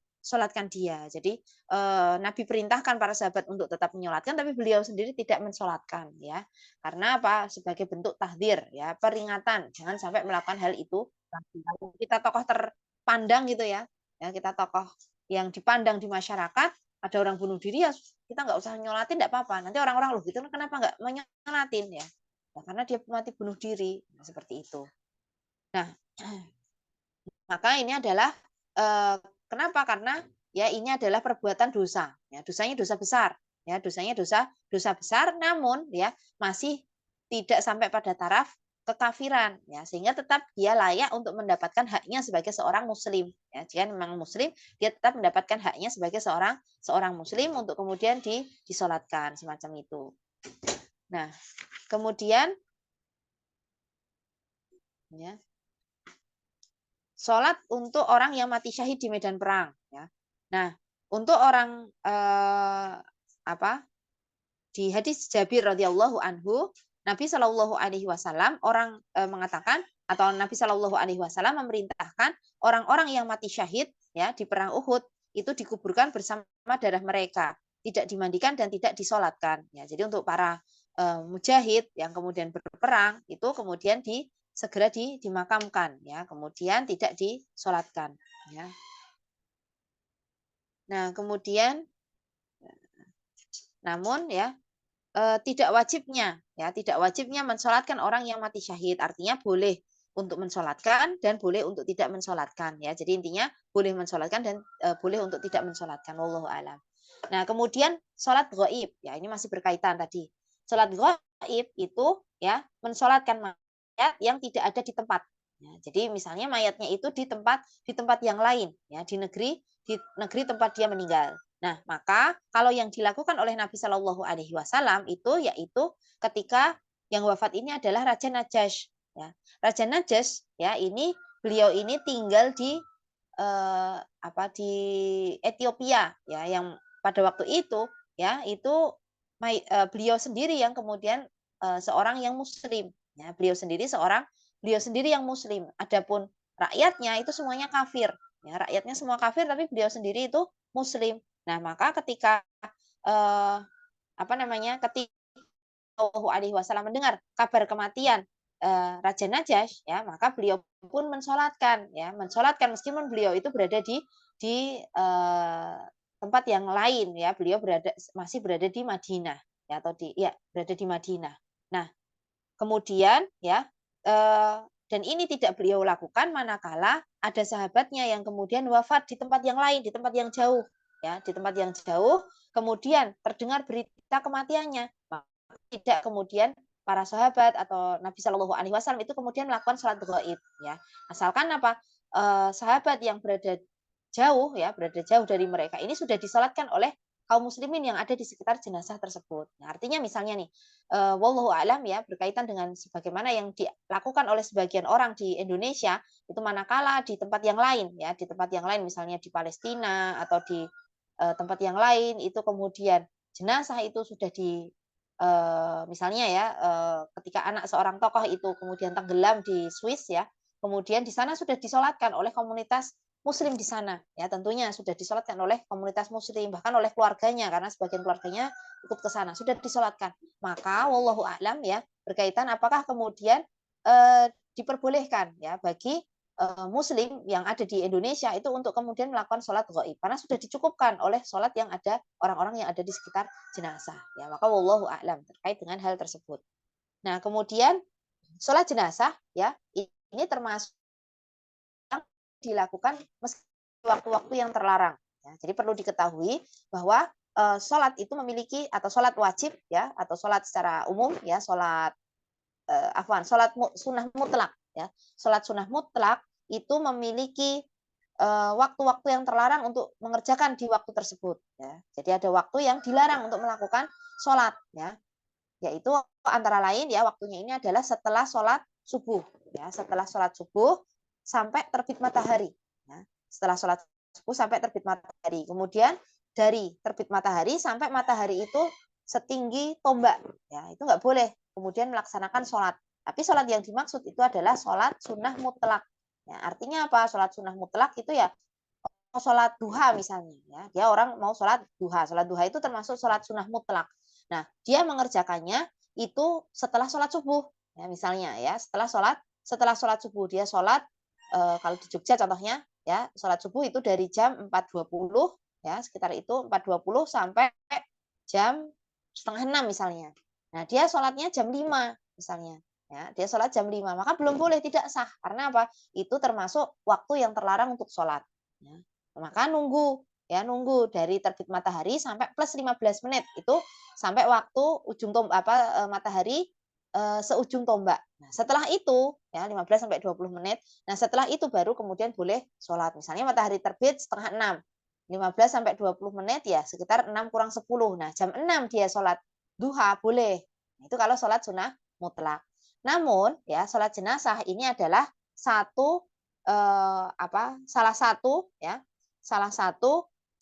dia. Jadi Nabi perintahkan para sahabat untuk tetap menyolatkan, tapi beliau sendiri tidak mensolatkan, ya. Karena apa? Sebagai bentuk tahdzir, ya, peringatan, jangan sampai melakukan hal itu. Kita tokoh terpandang gitu ya, kita tokoh yang dipandang di masyarakat, ada orang bunuh diri ya kita nggak usah nyolatin, nggak apa-apa. Nanti orang-orang loh gitu, kenapa nggak menyolatin ya? Nah, karena dia mati bunuh diri, nah, seperti itu. Nah, maka ini adalah kenapa? Karena ya ini adalah perbuatan dosa. Ya, dosanya dosa besar. Ya, dosanya dosa besar namun ya masih tidak sampai pada taraf kekafiran ya sehingga tetap dia layak untuk mendapatkan haknya sebagai seorang muslim ya jika memang muslim dia tetap mendapatkan haknya sebagai seorang muslim untuk kemudian disolatkan semacam itu. Nah, kemudian ya sholat untuk orang yang mati syahid di medan perang. Ya. Nah, untuk orang di hadis Jabir radhiyallahu anhu, Nabi Shallallahu Alaihi Wasallam orang mengatakan atau Nabi Shallallahu Alaihi Wasallam memerintahkan orang-orang yang mati syahid ya di perang Uhud itu dikuburkan bersama darah mereka. tidak dimandikan dan tidak disolatkan. Ya, jadi untuk para mujahid yang kemudian berperang itu kemudian segera dimakamkan, ya, kemudian tidak disolatkan. Ya. Nah, kemudian, namun ya tidak wajibnya mensolatkan orang yang mati syahid. Artinya boleh untuk mensolatkan dan boleh untuk tidak mensolatkan. Ya, jadi intinya boleh mensolatkan dan boleh untuk tidak mensolatkan. Wallahu a'lam. Nah, kemudian sholat ghaib. Ya, ini masih berkaitan tadi. Sholat ghaib itu ya mensolatkan mayat yang tidak ada di tempat. Ya, jadi misalnya mayatnya itu di tempat yang lain, ya di negeri tempat dia meninggal. Nah, maka kalau yang dilakukan oleh Nabi Shallallahu Alaihi Wasallam itu yaitu ketika yang wafat ini adalah Raja Najash. Ya. Raja Najash, ya beliau ini tinggal di di Ethiopia, ya yang pada waktu itu ya itu beliau sendiri yang kemudian seorang yang Muslim. Ya, beliau sendiri yang Muslim. Adapun rakyatnya itu semuanya kafir. Ya, rakyatnya semua kafir, tapi beliau sendiri itu Muslim. Nah, maka ketika ketika Shallallahu Alaihi Wasallam mendengar kabar kematian Raja Najash, ya maka beliau pun mensolatkan meskipun beliau itu berada di tempat yang lain, ya beliau masih berada di Madinah, ya berada di Madinah. Nah, kemudian ya dan ini tidak beliau lakukan manakala ada sahabatnya yang kemudian wafat di tempat yang lain, di tempat yang jauh, ya di tempat yang jauh, kemudian terdengar berita kematiannya, tidak kemudian para sahabat atau Nabi Shallallahu Alaihi Wasallam itu kemudian melakukan sholat gaib, ya asalkan sahabat yang berada jauh dari mereka ini sudah disolatkan oleh kaum muslimin yang ada di sekitar jenazah tersebut. Nah, artinya misalnya nih, wallahu a'lam ya, berkaitan dengan sebagaimana yang dilakukan oleh sebagian orang di Indonesia, itu manakala di tempat yang lain, ya, di tempat yang lain misalnya di Palestina atau di tempat yang lain itu kemudian jenazah itu sudah misalnya ya, ketika anak seorang tokoh itu kemudian tenggelam di Swiss ya, kemudian di sana sudah disolatkan oleh komunitas Muslim di sana, ya tentunya sudah disolatkan oleh komunitas Muslim, bahkan oleh keluarganya karena sebagian keluarganya ikut ke sana sudah disolatkan. Maka wallahu a'lam ya berkaitan apakah kemudian diperbolehkan ya bagi Muslim yang ada di Indonesia itu untuk kemudian melakukan sholat gaib karena sudah dicukupkan oleh sholat yang ada orang-orang yang ada di sekitar jenazah. Ya maka wallahu a'lam terkait dengan hal tersebut. Nah kemudian sholat jenazah ya ini termasuk dilakukan meski waktu-waktu yang terlarang. Ya, jadi perlu diketahui bahwa sholat itu memiliki atau sholat wajib ya atau sholat secara umum ya sholat sholat sunnah mutlak ya sholat sunnah mutlak itu memiliki waktu-waktu yang terlarang untuk mengerjakan di waktu tersebut. Ya. Jadi ada waktu yang dilarang untuk melakukan sholat ya yaitu antara lain ya waktunya ini adalah setelah sholat subuh ya setelah sholat subuh sampai terbit matahari. Ya. Setelah sholat subuh sampai terbit matahari. Kemudian dari terbit matahari sampai matahari itu setinggi tombak. Ya, itu nggak boleh kemudian melaksanakan sholat. Tapi sholat yang dimaksud itu adalah sholat sunnah mutlak. Ya, artinya apa? Sholat sunnah mutlak itu ya sholat duha misalnya. Ya. Dia orang mau sholat duha. Sholat duha itu termasuk sholat sunnah mutlak. Nah, dia mengerjakannya itu setelah sholat subuh. Ya, misalnya ya setelah sholat subuh dia sholat kalau di Jogja contohnya ya sholat subuh itu dari jam 4.20 ya sekitar itu 4.20 sampai jam setengah 6 misalnya. Nah dia sholatnya jam 5 misalnya ya dia sholat jam 5 maka belum boleh tidak sah karena apa itu termasuk waktu yang terlarang untuk sholat. Ya. Maka nunggu dari terbit matahari sampai plus 15 menit itu sampai waktu ujung matahari seujung tombak. Nah, setelah itu ya 15 sampai 20 menit. Nah, setelah itu baru kemudian boleh sholat. Misalnya matahari terbit setengah 6. 15 sampai 20 menit ya sekitar 6 kurang 10. Nah, jam 6 dia sholat duha boleh. Itu kalau sholat sunnah mutlak. Namun ya sholat jenazah ini adalah salah satu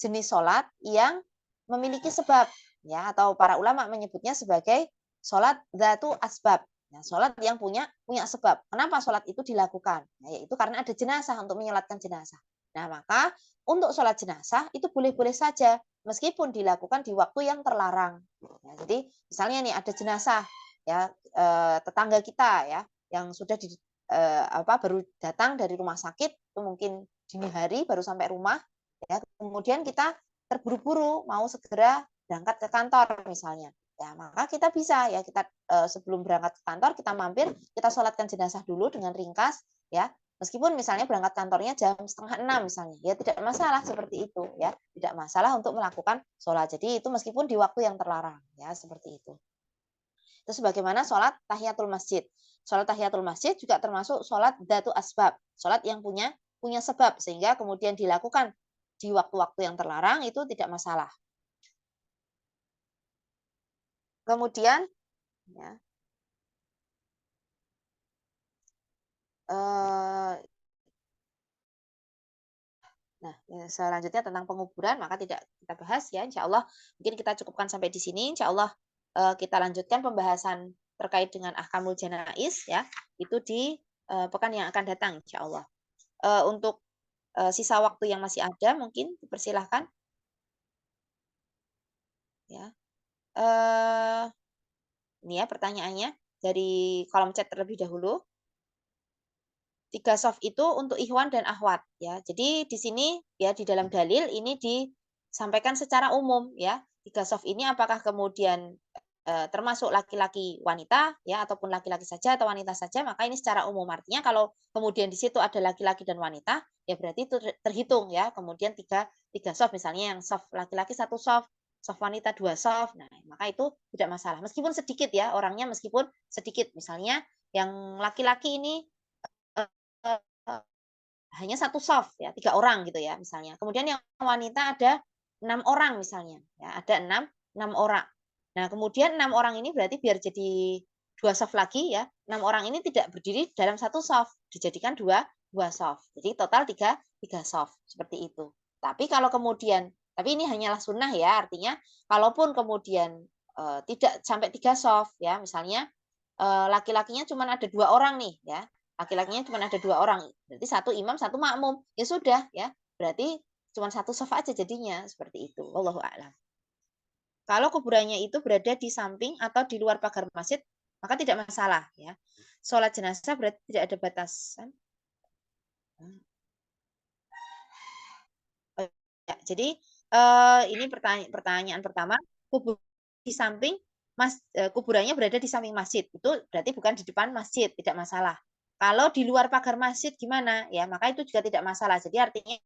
jenis sholat yang memiliki sebab ya atau para ulama menyebutnya sebagai sholat dzatu asbab. Nah, sholat yang punya sebab. Kenapa sholat itu dilakukan? Nah, yaitu karena ada jenazah untuk menyolatkan jenazah. Nah, maka untuk sholat jenazah itu boleh-boleh saja meskipun dilakukan di waktu yang terlarang. Ya, jadi misalnya nih ada jenazah ya tetangga kita ya yang sudah baru datang dari rumah sakit itu mungkin dini hari baru sampai rumah ya kemudian kita terburu-buru mau segera berangkat ke kantor misalnya ya maka kita bisa ya kita sebelum berangkat ke kantor kita mampir kita sholatkan jenazah dulu dengan ringkas ya meskipun misalnya berangkat kantornya jam 5:30 misalnya ya tidak masalah seperti itu ya tidak masalah untuk melakukan sholat jadi itu meskipun di waktu yang terlarang ya seperti itu. Terus bagaimana sholat tahiyatul masjid? Sholat tahiyatul masjid juga termasuk sholat dzatu asbab, sholat yang punya sebab sehingga kemudian dilakukan di waktu-waktu yang terlarang itu tidak masalah. Kemudian ya, nah selanjutnya tentang penguburan maka tidak kita bahas ya Insya Allah mungkin kita cukupkan sampai di sini Insya Allah kita lanjutkan pembahasan terkait dengan ahkamul janais ya itu di pekan yang akan datang Insya Allah. Untuk sisa waktu yang masih ada mungkin dipersilahkan ya. Ini ya pertanyaannya dari kolom chat terlebih dahulu. 3 soft itu untuk ikhwan dan akhwat ya. Jadi di sini ya di dalam dalil ini disampaikan secara umum ya. 3 soft ini apakah kemudian termasuk laki-laki wanita ya ataupun laki-laki saja atau wanita saja maka ini secara umum artinya kalau kemudian di situ ada laki-laki dan wanita ya berarti itu terhitung ya kemudian tiga soft misalnya yang soft laki-laki 1 soft wanita 2 soft nah maka itu tidak masalah meskipun sedikit ya orangnya meskipun sedikit misalnya yang laki-laki ini hanya 1 soft ya 3 orang gitu ya misalnya kemudian yang wanita ada 6 orang misalnya ya ada 6 orang. Nah, kemudian 6 orang ini berarti biar jadi 2 soft lagi ya. 6 orang ini tidak berdiri dalam 1 soft, dijadikan 2 soft. Jadi total 3 soft seperti itu. Tapi kalau kemudian tapi ini hanyalah sunnah ya, artinya kalaupun kemudian tidak sampai 3 soft ya, misalnya laki-lakinya cuma ada 2 orang nih ya. Laki-lakinya cuma ada 2 orang. Berarti 1 imam, 1 makmum. Ya sudah ya. Berarti cuma 1 soft aja jadinya seperti itu. Wallahu a'lam. Kalau kuburannya itu berada di samping atau di luar pagar masjid, maka tidak masalah ya. Sholat jenazah berarti tidak ada batasan. Ya, jadi ini pertanyaan pertama, kubur di samping kuburannya berada di samping masjid. Itu berarti bukan di depan masjid, tidak masalah. Kalau di luar pagar masjid gimana? Ya, maka itu juga tidak masalah. Jadi artinya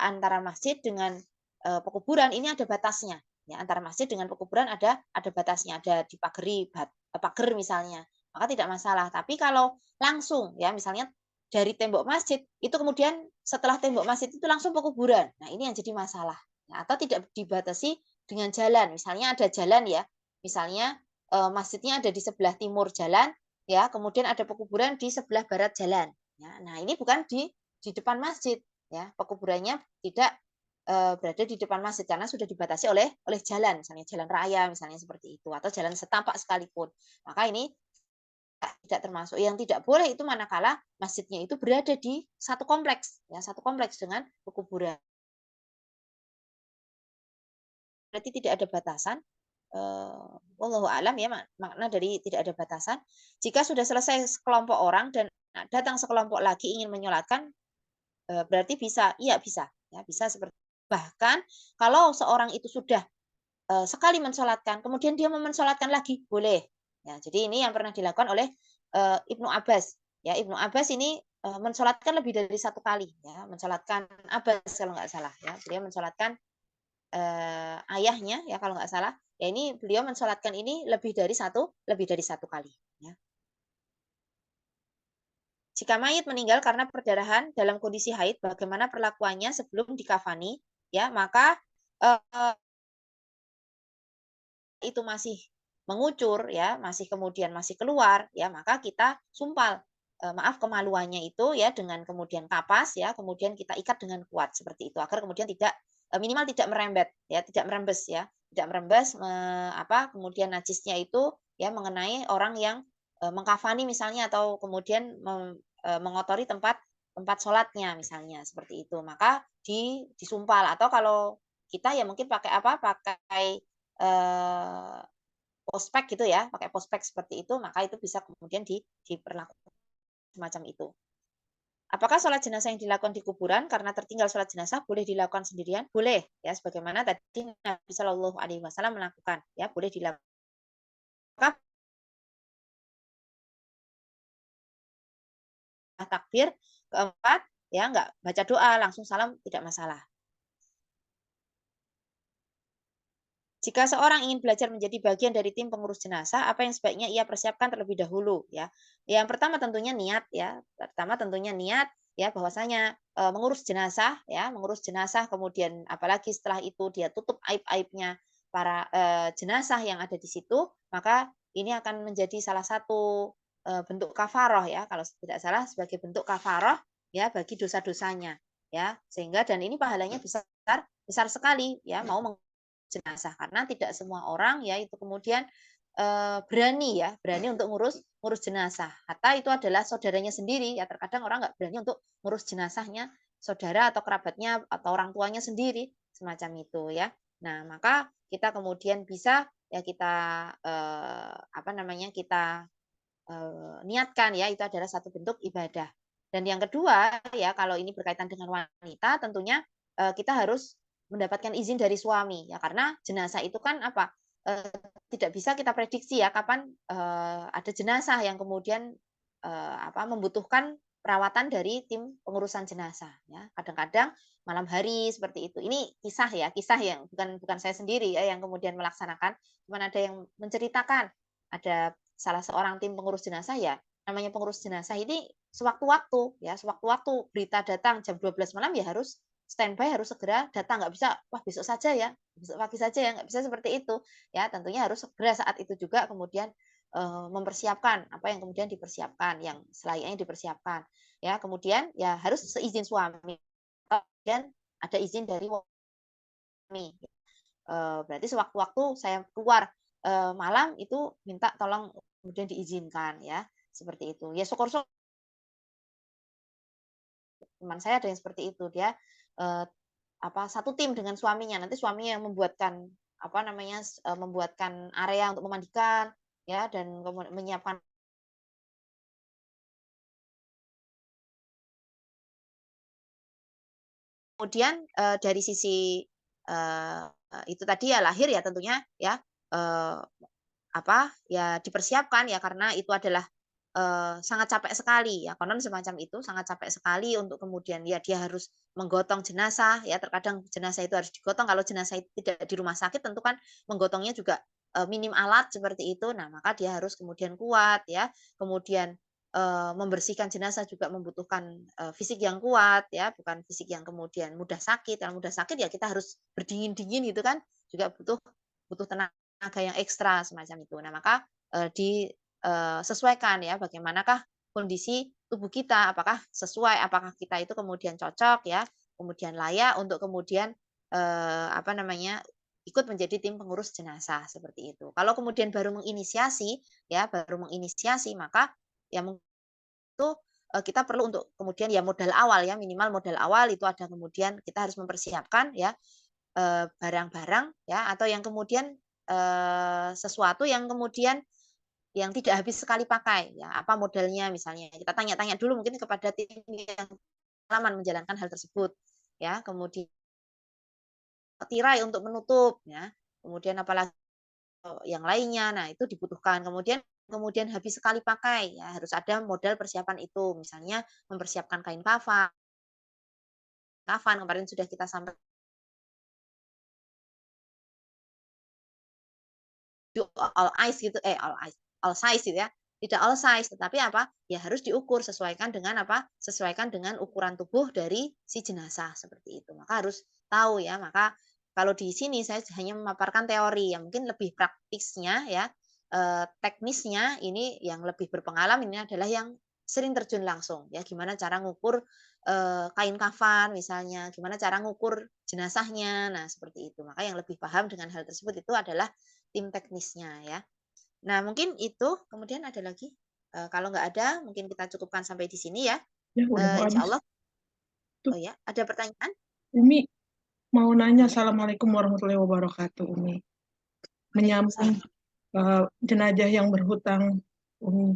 antara masjid dengan pekuburan ini ada batasnya. Ya, antara masjid dengan pekuburan ada batasnya, ada dipagari pagar misalnya, maka tidak masalah. Tapi kalau langsung ya misalnya dari tembok masjid itu kemudian setelah tembok masjid itu langsung pekuburan. Nah, ini yang jadi masalah. Nah, atau tidak dibatasi dengan jalan. Misalnya ada jalan ya. Misalnya masjidnya ada di sebelah timur jalan ya, kemudian ada pekuburan di sebelah barat jalan. Ya, nah, ini bukan di depan masjid ya. Pekuburannya tidak berada di depan masjid karena sudah dibatasi oleh jalan, misalnya jalan raya misalnya seperti itu atau jalan setapak sekalipun. Maka ini tidak termasuk. Yang tidak boleh itu manakala masjidnya itu berada di satu kompleks ya, satu kompleks dengan pekuburan. Berarti tidak ada batasan. Wallahu alam ya makna dari tidak ada batasan. Jika sudah selesai sekelompok orang dan datang sekelompok lagi ingin menyolatkan berarti bisa, iya bisa, ya bisa seperti bahkan kalau seorang itu sudah sekali mensolatkan, kemudian dia mau mensolatkan lagi, boleh. Ya, jadi ini yang pernah dilakukan oleh Ibnu Abbas. Ya, Ibnu Abbas ini mensolatkan lebih dari 1 kali, ya, mensolatkan Abbas kalau nggak salah. Ya, beliau mensolatkan ayahnya, ya kalau nggak salah. Ya ini beliau mensolatkan ini lebih dari satu kali. Ya. Jika mayit meninggal karena perdarahan dalam kondisi haid, bagaimana perlakuannya sebelum dikafani? Ya, maka itu masih mengucur ya, masih kemudian masih keluar ya, maka kita sumpal maaf kemaluannya itu ya dengan kemudian kapas ya, kemudian kita ikat dengan kuat seperti itu agar kemudian tidak minimal tidak merembet ya, tidak merembes ya, tidak merembes kemudian najisnya itu ya mengenai orang yang mengkafani misalnya atau kemudian mengotori tempat tempat sholatnya misalnya seperti itu. Maka disumpal, atau kalau kita ya mungkin pakai apa? Pakai pospek gitu ya, pakai pospek seperti itu, maka itu bisa kemudian diperlakukan semacam itu. Apakah sholat jenazah yang dilakukan di kuburan karena tertinggal sholat jenazah boleh dilakukan sendirian? Boleh, ya, sebagaimana tadi Nabi Shallallahu Alaihi Wasallam melakukan, ya, boleh dilakukan. Takbir keempat, ya, nggak baca doa, langsung salam, tidak masalah. Jika seorang ingin belajar menjadi bagian dari tim pengurus jenazah, apa yang sebaiknya ia persiapkan terlebih dahulu, ya? Yang pertama tentunya niat, ya. Pertama tentunya niat, ya, bahwasanya mengurus jenazah, ya, mengurus jenazah, kemudian apalagi setelah itu dia tutup aib-aibnya para jenazah yang ada di situ, maka ini akan menjadi salah satu bentuk kafaroh, ya, kalau tidak salah sebagai bentuk kafaroh, ya, bagi dosa-dosanya, ya, sehingga dan ini pahalanya besar besar sekali, ya, mau jenazah, karena tidak semua orang ya itu kemudian berani untuk ngurus jenazah. Hatta itu adalah saudaranya sendiri, ya terkadang orang nggak berani untuk ngurus jenazahnya saudara atau kerabatnya atau orang tuanya sendiri, semacam itu ya. Nah, maka kita kemudian bisa ya kita apa namanya kita niatkan, ya, itu adalah satu bentuk ibadah. Dan yang kedua, ya, kalau ini berkaitan dengan wanita, tentunya kita harus mendapatkan izin dari suami, ya, karena jenazah itu kan apa, tidak bisa kita prediksi ya kapan ada jenazah yang kemudian apa membutuhkan perawatan dari tim pengurusan jenazah, ya. Kadang-kadang malam hari seperti itu. Ini kisah yang bukan bukan saya sendiri ya yang kemudian melaksanakan, cuman ada yang menceritakan ada salah seorang tim pengurus jenazah, ya, namanya pengurus jenazah ini sewaktu-waktu, ya, sewaktu-waktu berita datang jam 12 malam ya harus standby, harus segera datang, nggak bisa, wah besok saja ya, besok pagi saja ya, nggak bisa seperti itu. Ya, tentunya harus segera saat itu juga kemudian mempersiapkan apa yang kemudian dipersiapkan, yang selayaknya dipersiapkan. Ya, kemudian ya harus seizin suami dan ada izin dari suami. Berarti sewaktu-waktu saya keluar malam itu minta tolong kemudian diizinkan, ya, seperti itu. Ya syukur-syukur teman saya ada yang seperti itu, dia apa satu tim dengan suaminya, nanti suaminya yang membuatkan apa namanya membuatkan area untuk memandikan, ya, dan menyiapkan. Kemudian dari sisi itu tadi ya lahir ya tentunya ya apa ya dipersiapkan ya karena itu adalah sangat capek sekali ya, konon semacam itu, sangat capek sekali untuk kemudian ya dia harus menggotong jenazah ya, terkadang jenazah itu harus digotong, kalau jenazah itu tidak di rumah sakit tentu kan menggotongnya juga, minim alat seperti itu. Nah, maka dia harus kemudian kuat ya, kemudian, membersihkan jenazah juga membutuhkan, fisik yang kuat ya, bukan fisik yang kemudian mudah sakit, yang mudah sakit ya kita harus berdingin-dingin gitu kan, juga butuh butuh tenaga yang ekstra semacam itu. Nah, maka, sesuaikan ya bagaimanakah kondisi tubuh kita, apakah sesuai, apakah kita itu kemudian cocok ya, kemudian layak untuk kemudian, apa namanya, ikut menjadi tim pengurus jenazah, seperti itu. Kalau kemudian baru menginisiasi ya, baru menginisiasi maka ya itu, kita perlu untuk kemudian ya modal awal ya, minimal modal awal itu ada kemudian kita harus mempersiapkan ya, barang-barang ya, atau yang kemudian, sesuatu yang kemudian yang tidak habis sekali pakai, ya, apa modalnya misalnya. Kita tanya-tanya dulu mungkin kepada tim yang pengalaman menjalankan hal tersebut, ya. Kemudian tirai untuk menutup, ya. Kemudian apalagi yang lainnya, nah itu dibutuhkan. Kemudian kemudian habis sekali pakai, ya harus ada modal persiapan itu. Misalnya mempersiapkan kain kafan, kafan kemarin sudah kita sampaikan all ice gitu, all size gitu ya. Tidak all size, tetapi apa, ya harus diukur sesuaikan dengan apa, sesuaikan dengan ukuran tubuh dari si jenazah, seperti itu. Maka harus tahu ya, maka kalau di sini saya hanya memaparkan teori, yang mungkin lebih praktisnya ya, teknisnya ini yang lebih berpengalaman ini adalah yang sering terjun langsung ya, gimana cara ngukur, kain kafan misalnya, gimana cara ngukur jenazahnya, nah seperti itu. Maka yang lebih paham dengan hal tersebut itu adalah tim teknisnya ya. Nah mungkin itu, kemudian ada lagi? Kalau nggak ada mungkin kita cukupkan sampai di sini ya. Ya, udah mau Insya habis. Allah. Tuh, Oh ya, ada pertanyaan? Umi mau nanya, Assalamualaikum warahmatullahi wabarakatuh, Umi. Menyambung Waalaikumsalam. jenazah yang berhutang, Umi.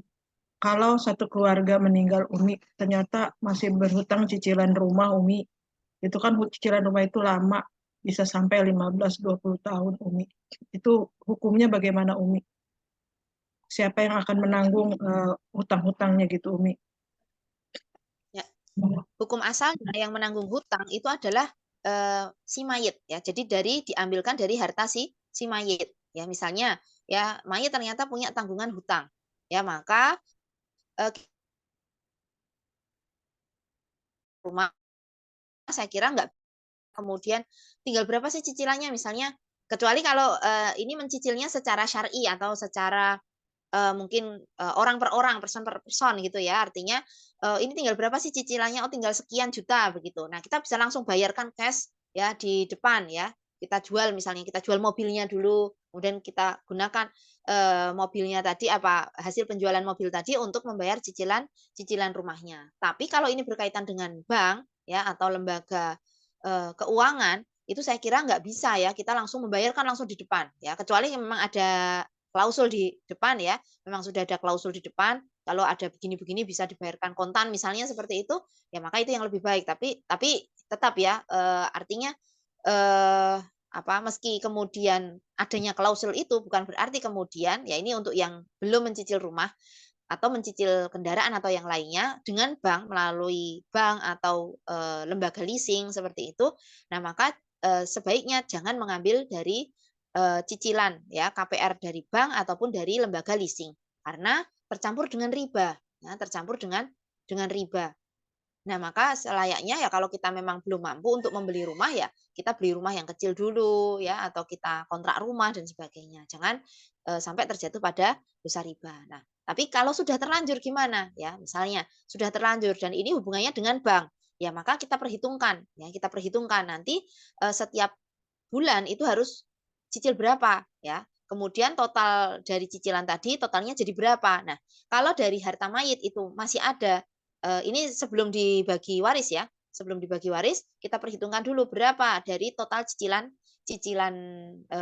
Kalau satu keluarga meninggal, Umi, ternyata masih berhutang cicilan rumah, Umi. Itu kan cicilan rumah itu lama, bisa sampai 15-20 tahun, Umi. Itu hukumnya bagaimana, Umi? Siapa yang akan menanggung hutang-hutangnya gitu, Umi? Ya, hukum asalnya yang menanggung hutang itu adalah si mayit ya. Jadi diambilkan dari harta si mayit. Ya, misalnya ya mayit ternyata punya tanggungan hutang. Ya, maka rumah saya kira nggak kemudian tinggal berapa sih cicilannya misalnya, kecuali kalau ini mencicilnya secara syar'i atau secara mungkin orang per orang, person per person gitu ya. Artinya ini tinggal berapa sih cicilannya? Oh, tinggal sekian juta begitu. Nah, kita bisa langsung bayarkan cash ya di depan ya. Kita jual misalnya kita jual mobilnya dulu, kemudian kita gunakan mobilnya tadi apa hasil penjualan mobil tadi untuk membayar cicilan cicilan rumahnya. Tapi kalau ini berkaitan dengan bank ya atau lembaga keuangan itu saya kira nggak bisa ya kita langsung membayarkan langsung di depan ya kecuali memang ada klausul di depan ya memang sudah ada klausul di depan kalau ada begini-begini bisa dibayarkan kontan misalnya seperti itu ya maka itu yang lebih baik tapi tetap ya artinya apa meski kemudian adanya klausul itu bukan berarti kemudian ya ini untuk yang belum mencicil rumah atau mencicil kendaraan atau yang lainnya dengan bank melalui bank atau lembaga leasing seperti itu. Nah, maka sebaiknya jangan mengambil dari cicilan ya KPR dari bank ataupun dari lembaga leasing karena tercampur dengan riba, ya, tercampur dengan riba. Nah, maka selayaknya ya kalau kita memang belum mampu untuk membeli rumah ya kita beli rumah yang kecil dulu ya atau kita kontrak rumah dan sebagainya. Jangan sampai terjatuh pada dosa riba. Nah, tapi kalau sudah terlanjur gimana? Ya, misalnya sudah terlanjur dan ini hubungannya dengan bank, ya maka kita perhitungkan ya, kita perhitungkan nanti setiap bulan itu harus cicil berapa ya. Kemudian total dari cicilan tadi totalnya jadi berapa. Nah, kalau dari harta mayit itu masih ada ini sebelum dibagi waris ya, sebelum dibagi waris kita perhitungkan dulu berapa dari total cicilan cicilan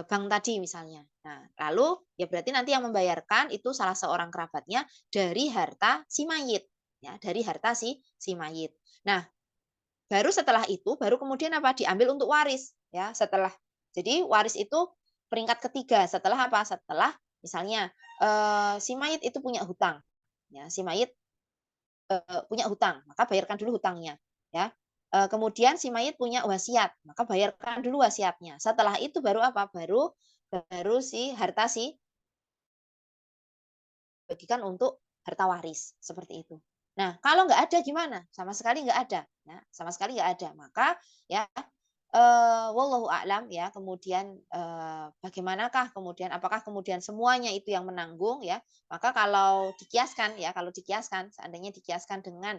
bank tadi misalnya. Nah, lalu ya berarti nanti yang membayarkan itu salah seorang kerabatnya dari harta si mayit ya, dari harta si mayit. Nah, baru setelah itu baru kemudian apa diambil untuk waris ya, setelah jadi waris itu peringkat ketiga setelah apa? Setelah misalnya si mayit itu punya hutang ya, si mayit punya hutang, maka bayarkan dulu hutangnya, ya. Kemudian si mayit punya wasiat, maka bayarkan dulu wasiatnya. Setelah itu baru apa? Baru baru si harta si bagikan untuk harta waris seperti itu. Nah, kalau nggak ada gimana? Sama sekali nggak ada, ya, sama sekali nggak ada. Maka ya wallahu a'lam ya. Kemudian bagaimanakah kemudian apakah kemudian semuanya itu yang menanggung ya? Maka kalau dikiaskan ya, kalau dikiaskan seandainya dikiaskan dengan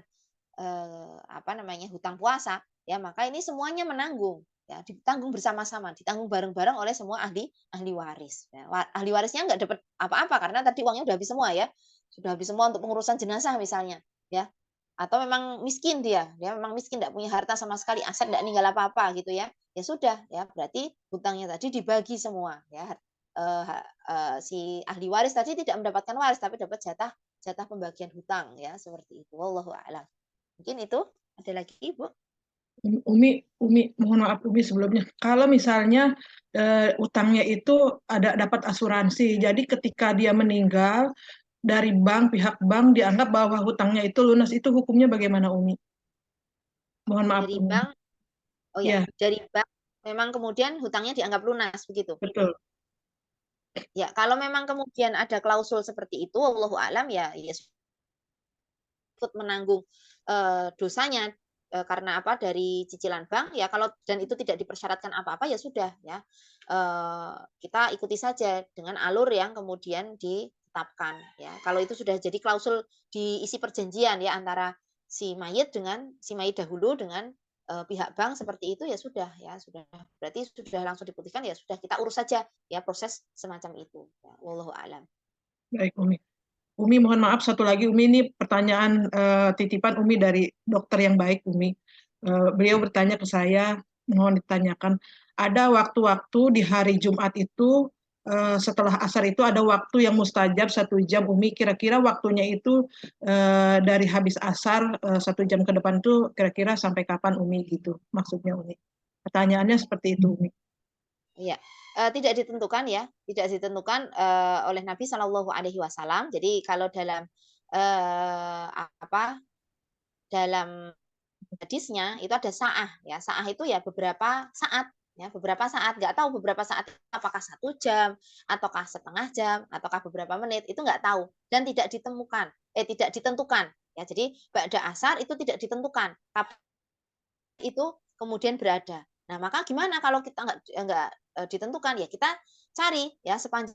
apa namanya hutang puasa ya maka ini semuanya menanggung ya ditanggung bersama-sama ditanggung bareng-bareng oleh semua ahli ahli waris ya, ahli warisnya nggak dapat apa-apa karena tadi uangnya udah habis semua ya sudah habis semua untuk pengurusan jenazah misalnya ya atau memang miskin dia memang miskin tidak punya harta sama sekali aset tidak ninggal apa-apa gitu ya ya sudah ya berarti hutangnya tadi dibagi semua ya si ahli waris tadi tidak mendapatkan waris tapi dapat jatah jatah pembagian hutang ya seperti itu wallahu a'lam. Mungkin itu, ada lagi Ibu? Umi, mohon maaf Umi sebelumnya. Kalau misalnya utangnya itu ada dapat asuransi, jadi ketika dia meninggal dari bank pihak bank dianggap bahwa hutangnya itu lunas, itu hukumnya bagaimana Umi? Mohon maaf Dari Umi. bank, oh ya, Ya, dari bank memang kemudian hutangnya dianggap lunas begitu. betul. Ya, kalau memang kemudian ada klausul seperti itu, wallahu alam ya, ya ikut menanggung dosanya karena apa dari cicilan bank ya kalau dan itu tidak dipersyaratkan apa-apa ya sudah ya kita ikuti saja dengan alur yang kemudian ditetapkan ya kalau itu sudah jadi klausul diisi perjanjian ya antara si mayit dengan si mayit dahulu dengan pihak bank seperti itu ya sudah berarti sudah langsung diputihkan ya sudah kita urus saja ya proses semacam itu ya wallahu alam. Baik Umi. Umi mohon maaf satu lagi Umi, ini pertanyaan titipan Umi dari dokter yang baik Umi. Beliau bertanya ke saya, mohon ditanyakan, ada waktu-waktu di hari Jumat itu setelah asar itu ada waktu yang mustajab 1 jam Umi. Kira-kira waktunya itu dari habis asar 1 jam ke depan tuh kira-kira sampai kapan Umi gitu maksudnya Umi. Pertanyaannya seperti itu Umi. Iya, tidak ditentukan ya, tidak ditentukan, oleh Nabi Shallallahu Alaihi Wasallam. Jadi kalau dalam, apa, dalam hadisnya itu ada sa'ah ya, sa'ah itu ya beberapa saat, nggak tahu beberapa saat apakah 1 jam, ataukah setengah jam, ataukah beberapa menit, itu nggak tahu dan tidak ditentukan ya. Jadi ba'da asar itu tidak ditentukan kapan itu kemudian berada. Nah, maka gimana kalau kita nggak, ditentukan, ya kita cari ya sepanjang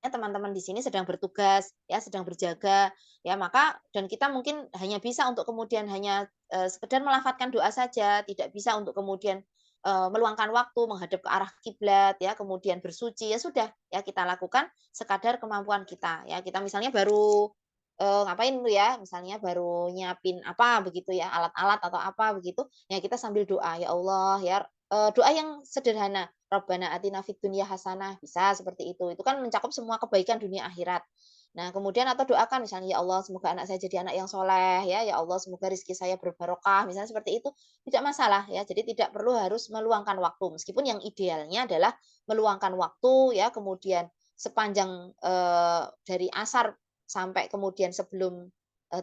teman-teman di sini sedang bertugas, ya sedang berjaga, ya maka dan kita mungkin hanya bisa untuk kemudian hanya, sekedar melafalkan doa saja, tidak bisa untuk kemudian, meluangkan waktu menghadap ke arah kiblat, ya kemudian bersuci, ya sudah, ya kita lakukan sekadar kemampuan kita, ya kita misalnya baru, ngapain tuh ya, misalnya baru nyiapin apa begitu ya, alat-alat atau apa begitu, ya kita sambil doa, "Ya Allah ya," doa yang sederhana, "Rabbana atina fid dunya hasanah," bisa seperti itu. Itu kan mencakup semua kebaikan dunia akhirat. Nah, kemudian atau doakan misalnya, "Ya Allah semoga anak saya jadi anak yang soleh," ya Allah semoga rezeki saya berbarokah, misalnya seperti itu, tidak masalah ya. Jadi tidak perlu harus meluangkan waktu, meskipun yang idealnya adalah meluangkan waktu ya, kemudian sepanjang, dari asar sampai kemudian sebelum,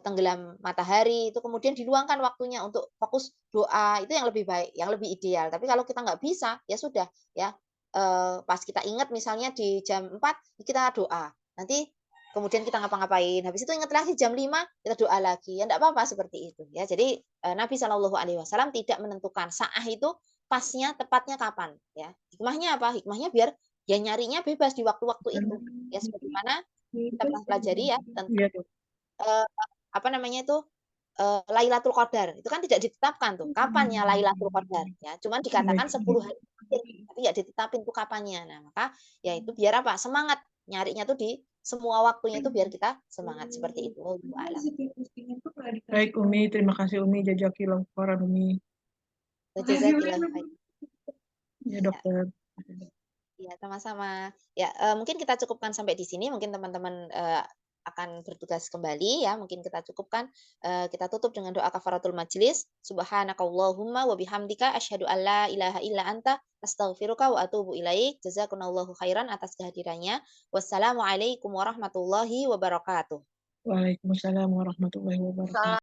tenggelam matahari, itu kemudian diluangkan waktunya untuk fokus doa, itu yang lebih baik, yang lebih ideal. Tapi kalau kita nggak bisa, ya sudah ya, pas kita ingat misalnya di jam 4 kita doa, nanti kemudian kita ngapa-ngapain, habis itu ingat lagi jam 5 kita doa lagi, ya nggak apa-apa seperti itu ya. Jadi, Nabi Shallallahu Alaihi Wasallam tidak menentukan sa'ah itu pasnya, tepatnya kapan ya. Hikmahnya apa? Hikmahnya biar ya nyarinya bebas di waktu-waktu itu. Ya sebagaimana kita pernah pelajari ya tentang, Iya dok. eee, apa namanya itu, Lailatul Qadar, itu kan tidak ditetapkan tuh, kapannya Lailatul Qadar, ya, cuman dikatakan 10 hari terakhir, tapi nggak ditetapin tuh kapannya. Nah, maka ya itu biar apa, semangat, nyarinya tuh di semua waktunya itu biar kita semangat, seperti itu, wallahu a'lam. Baik Umi, terima kasih Umi, jazakillah khairan Umi. Wa jazakillahu khair. Ya Ya. dokter. Iya, sama-sama. Ya, mungkin kita cukupkan sampai di sini, mungkin teman-teman, akan bertugas kembali ya, mungkin kita cukupkan, kita tutup dengan doa kafaratul majlis. Subhanakallahumma wa bihamdika asyhadu an la ilaha illa anta astaghfiruka wa atubu ilaik. Jazakumullahu khairan atas kehadirannya. Wassalamualaikum warahmatullahi wabarakatuh. Waalaikumsalam warahmatullahi wabarakatuh.